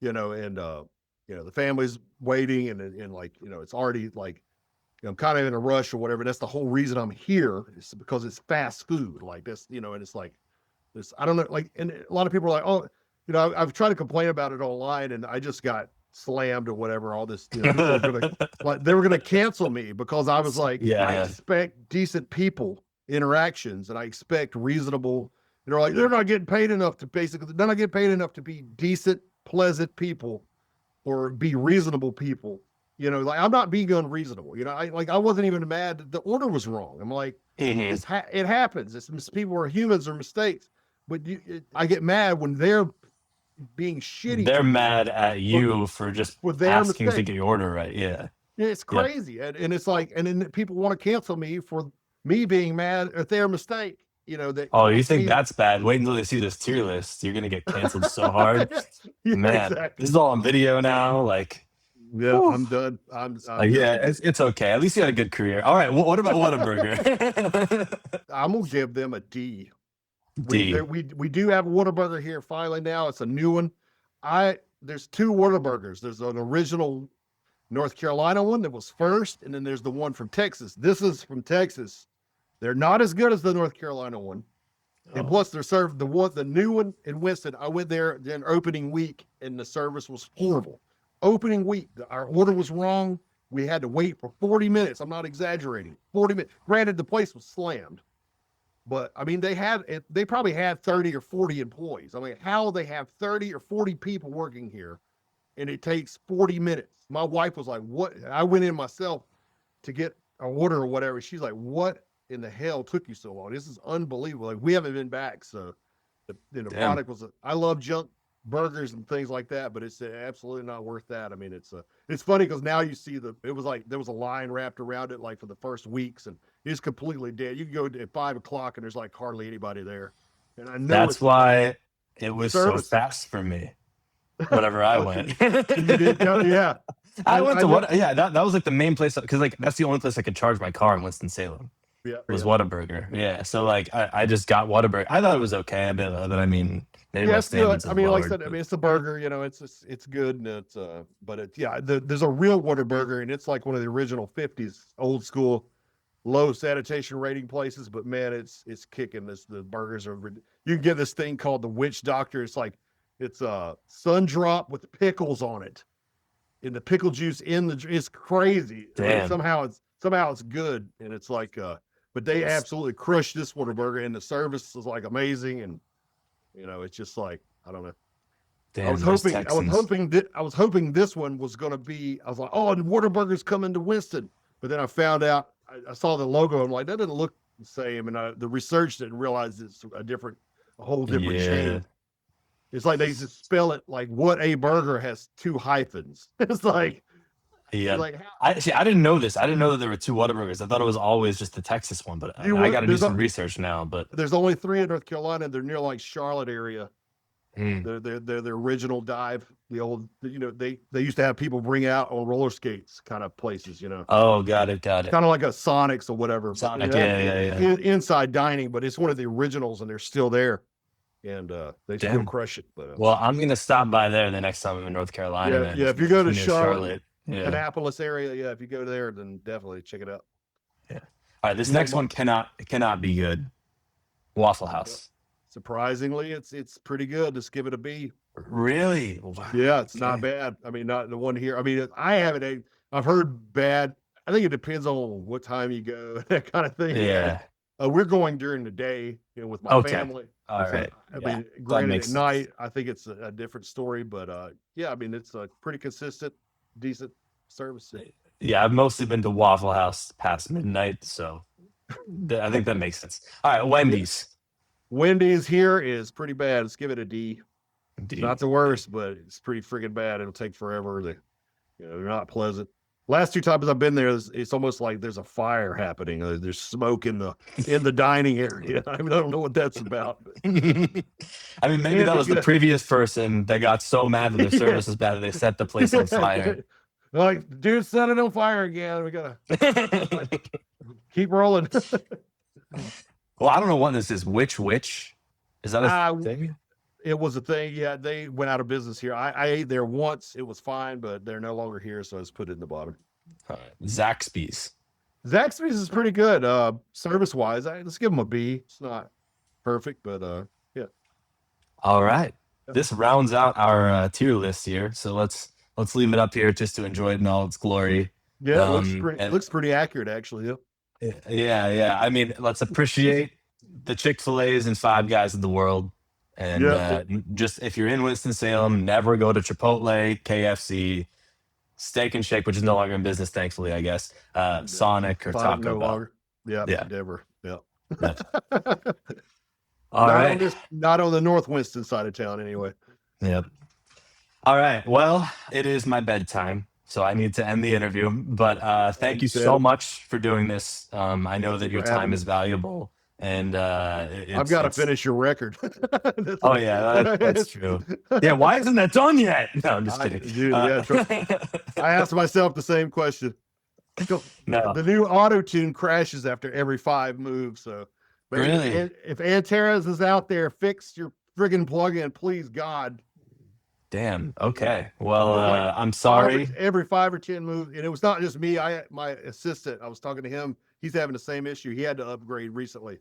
B: uh, and, the family's waiting and like, it's already like, I'm kind of in a rush or whatever. That's the whole reason I'm here, is because it's fast food like this, and it's like this, I don't know, like, and a lot of people are like, oh, I've tried to complain about it online and I just got slammed or whatever. All this, people are gonna like, they were gonna cancel me because I was like, I
A: Yeah,
B: expect decent people interactions and I expect reasonable. They're like, they're not getting paid enough to basically, they're not getting paid enough to be decent, pleasant people or be reasonable people. Like, I'm not being unreasonable. I wasn't even mad that the order was wrong. I'm like,
A: yeah.
B: it happens. People are humans or mistakes, but I get mad when they're being shitty to
A: They're
B: me
A: mad at
B: for,
A: you for just
B: their
A: asking to
B: mistake.
A: get your order right. Yeah.
B: It's
A: Yep.
B: crazy, and it's like, and then people want to cancel me for me being mad at their mistake. That
A: Oh, you
B: cost
A: think
B: me.
A: that's bad? Wait until they see this tier list. You're gonna get canceled so hard.
B: Yeah,
A: Man,
B: exactly.
A: this is all on video now.
B: Yeah,
A: Whew.
B: I'm done. I'm
A: Like, yeah,
B: done.
A: it's okay. At least you had a good career. All right. What about Whataburger?
B: I'm gonna give them a D.
A: D.
B: We do have a Whataburger here finally now. It's a new one. There's two Whataburgers. There's an original North Carolina one that was first, and then there's the one from Texas. This is from Texas. They're not as good as the North Carolina one. And
A: Oh.
B: plus they're served the new one in Winston. I went there during opening week and the service was horrible. Opening week, our order was wrong. We had to wait for 40 minutes. I'm not exaggerating. 40 minutes. Granted, the place was slammed. But I mean, they probably had 30 or 40 employees. I mean, how they have 30 or 40 people working here and it takes 40 minutes. My wife was like, what? I went in myself to get order or whatever. She's like, "What in the hell took you so long? This is unbelievable. Like we haven't been back." So the
A: Damn.
B: product was. I love junk burgers and things like that, but it's absolutely not worth that. I mean, it's funny because now you see it was like there was a line wrapped around it like for the first weeks, and it's completely dead. You can go at 5 o'clock and there's like hardly anybody there, and I know
A: That's
B: it's the
A: why it was so
B: service.
A: fast for me whenever I
B: Okay,
A: went.
B: you did go, yeah.
A: I went
B: I
A: to
B: know,
A: what? Yeah, that was like the main place because like that's the only place I could charge my car in Winston Salem
B: yeah,
A: was
B: yeah.
A: Whataburger. Yeah, so like I just got Whataburger. I thought it was okay, but I mean maybe
B: Yeah,
A: my
B: it's good.
A: standards
B: I
A: have
B: mean, like I
A: lowered.
B: said, I mean, it's a burger. You know, it's good, and but it's yeah. There's a real Whataburger, and it's like one of the original '50s, old school, low sanitation rating places. But man, it's kicking. The burgers are. You can get this thing called the Witch Doctor. It's like it's a sun drop with pickles on it, and the pickle juice in the. It's crazy. But
A: Damn.
B: somehow it's good, and it's like But they absolutely crushed this Whataburger, and the service is like amazing, and it's just like I don't know.
A: Damn, those Texans.
B: I was hoping this one was going to be. I was like, oh, and Whataburger's coming to Winston, but then I found out. I saw the logo. I'm like, that doesn't look the same, and the research didn't realize it's a whole different
A: Yeah.
B: chain. It's like they just spell it like what a burger has two hyphens. It's like,
A: Yeah.
B: like
A: I didn't know this. I didn't know that there were two Whataburgers. I thought it was always just the Texas one, but I got to do some research now. But
B: there's only 3 in North Carolina. They're near like Charlotte area.
A: mm,
B: They're the original dive, the old, they used to have people bring out on roller skates kind of places,
A: oh, got it.
B: kind of like a Sonics or whatever.
A: Sonic, yeah.
B: Inside dining, but it's one of the originals and they're still there, and they still
A: Damn.
B: crush it. But
A: Well, I'm gonna stop by there the next time I'm in North Carolina.
B: yeah,
A: Then,
B: if you go to
A: near
B: Charlotte,
A: yeah.
B: Annapolis area, yeah, if you go there, then definitely check it out.
A: Yeah. All right, this next one cannot be good. Waffle House.
B: Surprisingly, it's pretty good. Let's give it a B.
A: Really? Wow.
B: Yeah, it's not bad. I mean, not the one here. I mean, I haven't. I've heard bad. I think it depends on what time you go, that kind of thing.
A: Yeah.
B: We're going during the day, with my family.
A: All right.
B: I mean, granted, at night, I think it's a different story, but yeah, I mean, it's a pretty consistent, decent service.
A: Yeah, I've mostly been to Waffle House past midnight, so I think that makes sense. All right, Wendy's.
B: Wendy's here is pretty bad. Let's give it a D.
A: D.
B: It's not the worst, but it's pretty freaking bad. It'll take forever. They're not pleasant. Last 2 times I've been there, it's almost like there's a fire happening. There's smoke in the dining area. I don't know what that's about.
A: I mean, maybe that was the previous person that got so mad that their service was bad that they set the place on fire.
B: Like, dude, set it on fire again. We gotta keep rolling.
A: Well, I don't know what this is. Which? Is that a thing?
B: It was a thing. Yeah, they went out of business here. I ate there once. It was fine, but they're no longer here, so I just put it in the bottom.
A: Zaxby's.
B: Zaxby's is pretty good. Service-wise, let's give them a B. It's not perfect, but yeah.
A: All right. This rounds out our tier list here. So let's leave it up here just to enjoy it in all its glory.
B: Yeah, it looks pretty accurate, actually.
A: Yeah. I mean, let's appreciate the Chick-fil-A's and Five Guys of the world. And just if you're in Winston-Salem, never go to Chipotle, KFC, Steak and Shake, which is no longer in business, thankfully, I guess. Sonic or Taco Bell.
B: Yeah, never. Yeah.
A: All right.
B: Not on the North Winston side of town, anyway.
A: Yep. All right. Well, it is my bedtime, so I need to end the interview. But thank you so much for doing this. I know that your time is valuable. And
B: I've got to finish your record.
A: Oh yeah, that's true. Yeah, why isn't that done yet? No, I'm just kidding.
B: Dude, I asked myself the same question.
A: No.
B: The new auto tune crashes after every 5 moves. So,
A: really,
B: if Antares is out there, fix your friggin' plug-in, please, God.
A: Damn. Okay. Well, I'm sorry.
B: Every 5 or 10 moves, and it was not just me. My assistant. I was talking to him. He's having the same issue. He had to upgrade recently.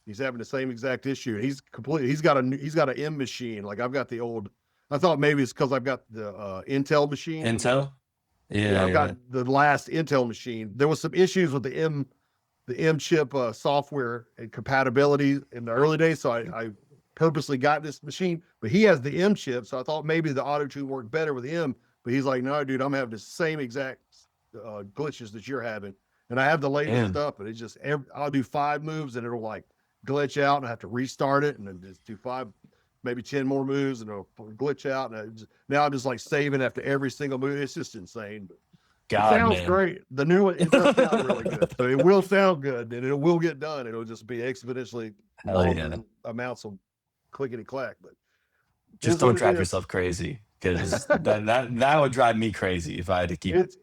B: He's having the same exact issue. He's got an M machine. Like I've got the old. I thought maybe it's because I've got the Intel machine.
A: Intel. Yeah,
B: I've got the last Intel machine. There was some issues with the M chip software and compatibility in the early days. So I purposely got this machine, but he has the M chip. So I thought maybe the auto tune worked better with M. But he's like, no, dude, I'm having the same exact glitches that you're having. and I have the latest
A: And
B: stuff, and it's just I'll do 5 moves and it'll like glitch out, and I have to restart it, and then just do 5, maybe 10 more moves, and it'll glitch out. And now I'm just like saving after every single move. It's just insane. But it
A: God,
B: sounds
A: man.
B: great. The new one, it does sound really good. So it will sound good, and it will get done. It'll just be exponentially
A: Hell
B: longer
A: yeah.
B: amounts of clickety clack. But
A: Just
B: is
A: don't
B: what it
A: drive
B: is.
A: yourself crazy, because that would drive me crazy if I had to keep
B: It's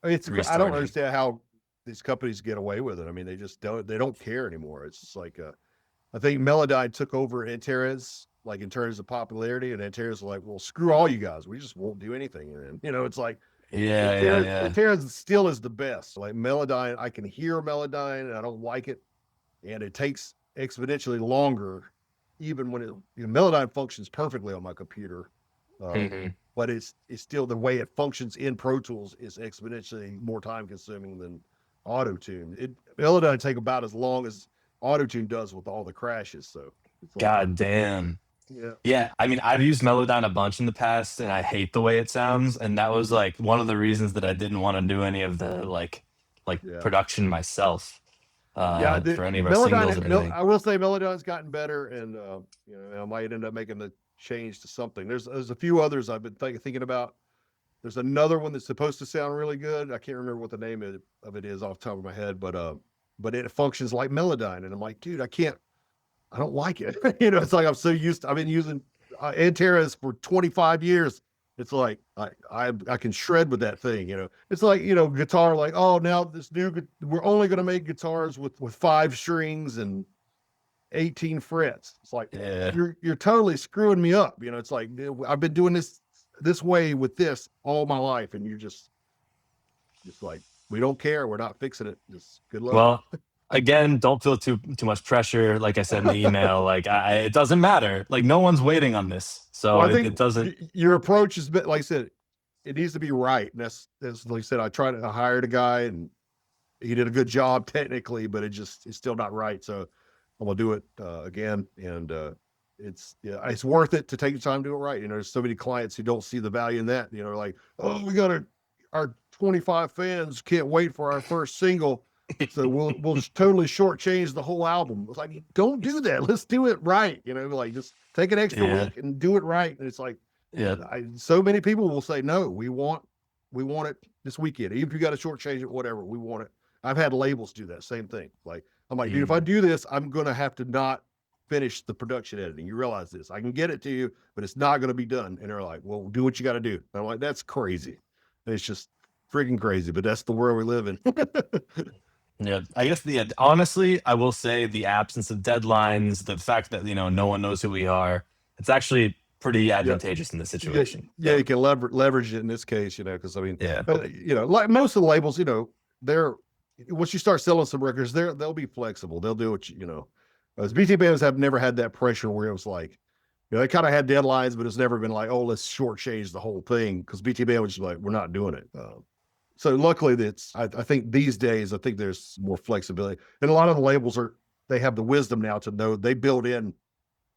B: I don't
A: restarting.
B: understand how these companies get away with it. I mean, they just don't care anymore. It's just like I think Melodyne took over Antares, like in terms of popularity, and Antares was like, well, screw all you guys. We just won't do anything. And it's like
A: Yeah, yeah, yeah.
B: Antares still is the best. Like Melodyne, I can hear Melodyne and I don't like it. And it takes exponentially longer, even when Melodyne functions perfectly on my computer. Um,
A: Mhm.
B: but it's still the way it functions in Pro Tools is exponentially more time consuming than AutoTune. Melodyne take about as long as AutoTune does with all the crashes. So it's like,
A: God damn.
B: yeah,
A: Yeah, I mean, I've used Melodyne a bunch in the past, and I hate the way it sounds. And that was like one of the reasons that I didn't want to do any of the like
B: yeah,
A: production myself
B: yeah.
A: for any of our singles or anything.
B: I will say Melodyne's gotten better, and I might end up making the change to something. There's a few others I've been thinking about. There's another one that's supposed to sound really good. I can't remember what the name of it is off the top of my head, but it functions like Melodyne, and I'm like, dude, I don't like it. It's like I've been using Antares for 25 years. It's like I can shred with that thing. It's like guitar. Like, oh, now we're only going to make guitars with 5 strings and 18 frets. It's like
A: Yeah,
B: you're totally screwing me up. It's like I've been doing this way with this all my life, and you're just like, we don't care. We're not fixing it. Just good luck.
A: well, again, don't feel too much pressure. Like I said in the email, like it doesn't matter. Like no one's waiting on this, so
B: Well, I
A: it
B: think
A: doesn't.
B: your approach is, like I said, it needs to be right. And that's like I said, I hired a guy, and he did a good job technically, but it's still not right. So I'm gonna do it again, and it's worth it to take the time to do it right. There's so many clients who don't see the value in that. Like, oh, our 25 fans can't wait for our first single, so we'll just totally shortchange the whole album. It's like, don't do that. Let's do it right. Like just take an extra
A: Yeah,
B: week and do it right. And it's like,
A: yeah.
B: so many people will say, no, we want it this weekend. Even if you got to shortchange it, whatever, we want it. I've had labels do that same thing. Like, I'm like, dude, if I
A: Mm.
B: do this, I'm going to have to not finish the production editing. You realize this. I can get it to you, but it's not going to be done. And they're like, well, do what you got to do. And I'm like, that's crazy. And it's just freaking crazy, but that's the world we live in.
A: Yeah, I guess honestly, I will say the absence of deadlines, the fact that no one knows who we are, it's actually pretty
B: Yeah.
A: advantageous in this
B: Yeah.
A: situation.
B: Yeah.
A: So
B: You can leverage it in this case, because I mean,
A: yeah,
B: like most of the labels, they're, once you start selling some records, they'll be flexible. They'll do what as BT bands have never had that pressure where it was like, they kind of had deadlines, but it's never been like, oh, let's shortchange the whole thing, because BT band was just like, we're not doing it. So luckily, I think these days, I think there's more flexibility, and a lot of the labels they have the wisdom now to know they build in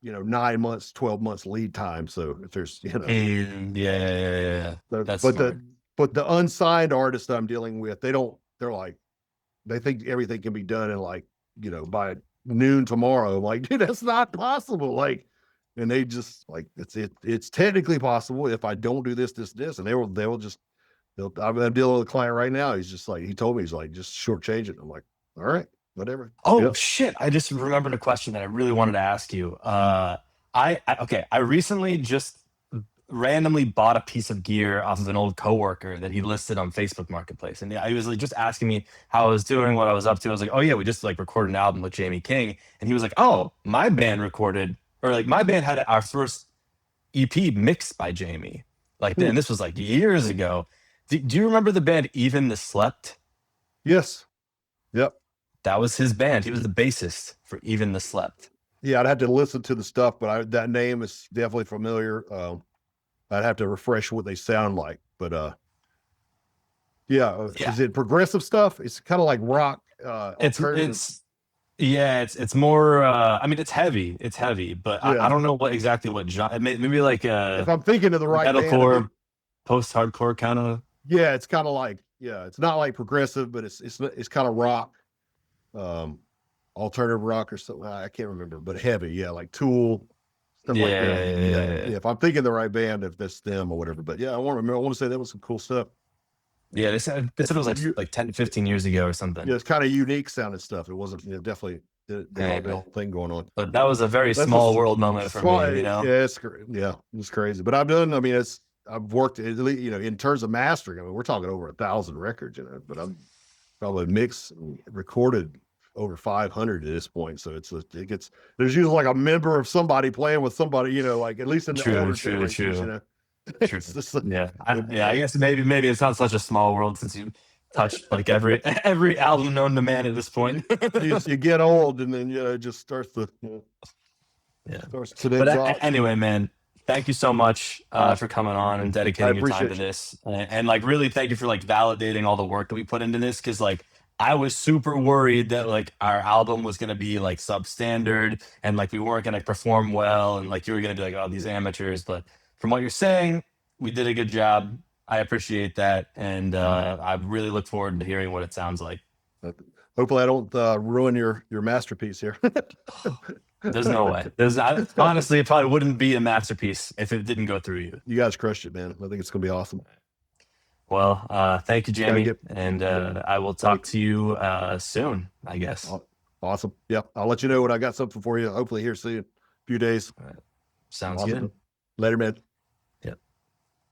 B: 9 months, 12 months lead time. So if there's
A: Yeah, yeah, yeah, yeah. That's
B: but
A: smart.
B: the unsigned artists I'm dealing with, they're like, they think everything can be done in like by noon tomorrow. I'm like, dude, that's not possible. Like, and they just like, it's technically possible if I don't do this, and they will just I'm dealing with a client right now. He's just like, he told me, he's like, just shortchange it. I'm like, all right, whatever.
A: Oh
B: Yep.
A: shit! I just remembered a question that I really wanted to ask you. Okay, I recently just randomly bought a piece of gear off of an old coworker that he listed on Facebook Marketplace, and he was like just asking me how I was doing, what I was up to. I was like, oh yeah, we just like recorded an album with Jamie King, and he was like, oh, my band recorded, or like my band had our first EP mixed by Jamie. Like,
B: Hmm.
A: and this was like years ago. Do you remember the band Even the Slept?
B: Yes. Yep.
A: That was his band. He was the bassist for Even the Slept.
B: Yeah. I'd have to listen to the stuff, but that name is definitely familiar. I'd have to refresh what they sound like, but yeah.
A: Yeah,
B: Is it progressive stuff? It's kind of like rock,
A: it's
B: alternative.
A: it's yeah, it's more. I mean, it's heavy. It's heavy, but I
B: Yeah.
A: don't know what genre. Maybe like
B: If I'm thinking of the right band,
A: metalcore, post hardcore kind of.
B: yeah, it's kind of like yeah, it's not like progressive, but it's kind of rock, um, alternative rock or something. I can't remember, but heavy, yeah, like Tool, stuff
A: Yeah,
B: like that.
A: yeah,
B: Yeah,
A: yeah, yeah.
B: yeah. If I'm thinking the right band, if that's them or whatever. But yeah, I want to remember. I want to say that was some cool stuff.
A: Yeah, they said it was
B: You,
A: like 10 to 15 years ago or something.
B: yeah, it's kind of unique sounding stuff. It wasn't, definitely they
A: Yeah,
B: had their own thing going on.
A: but that was a very
B: That's
A: small
B: just
A: world moment for
B: small.
A: me, you know?
B: Yeah, yeah, it's crazy. But I've done. I mean, I've worked at least, in terms of mastering. I mean, we're talking over 1,000 records, but I'm probably mixed and recorded over 500 at this point. So it gets there's usually like a member of somebody playing with somebody, like at least in the
A: True,
B: older
A: true,
B: generations.
A: true, true.
B: It's just
A: Yeah, yeah. I guess maybe it's not such a small world since you touched like every album known to man at this point.
B: you get old and then it just starts to
A: Yeah.
B: starts to
A: But
B: exhaust.
A: anyway, man, thank you so much for coming on and
B: I
A: dedicating your time to
B: appreciate you.
A: this, and like really thank you for like validating all the work that we put into this because like I was super worried that like our album was gonna be like substandard and like we weren't gonna perform well and like you were gonna be like, oh, these amateurs. But from what you're saying, we did a good job. I appreciate that, and I really look forward to hearing what it sounds like.
B: Hopefully I don't ruin your masterpiece here.
A: There's no way. Honestly, it probably wouldn't be a masterpiece if it didn't go through you.
B: You guys crushed it, man. I think it's gonna be awesome.
A: Well, thank you,
B: Gotta
A: Jamie, and I will talk to you soon, I guess.
B: Awesome. Yeah, I'll let you know when I got something for you. Hopefully here soon. A few days.
A: Sounds
B: Awesome.
A: good.
B: Later, man.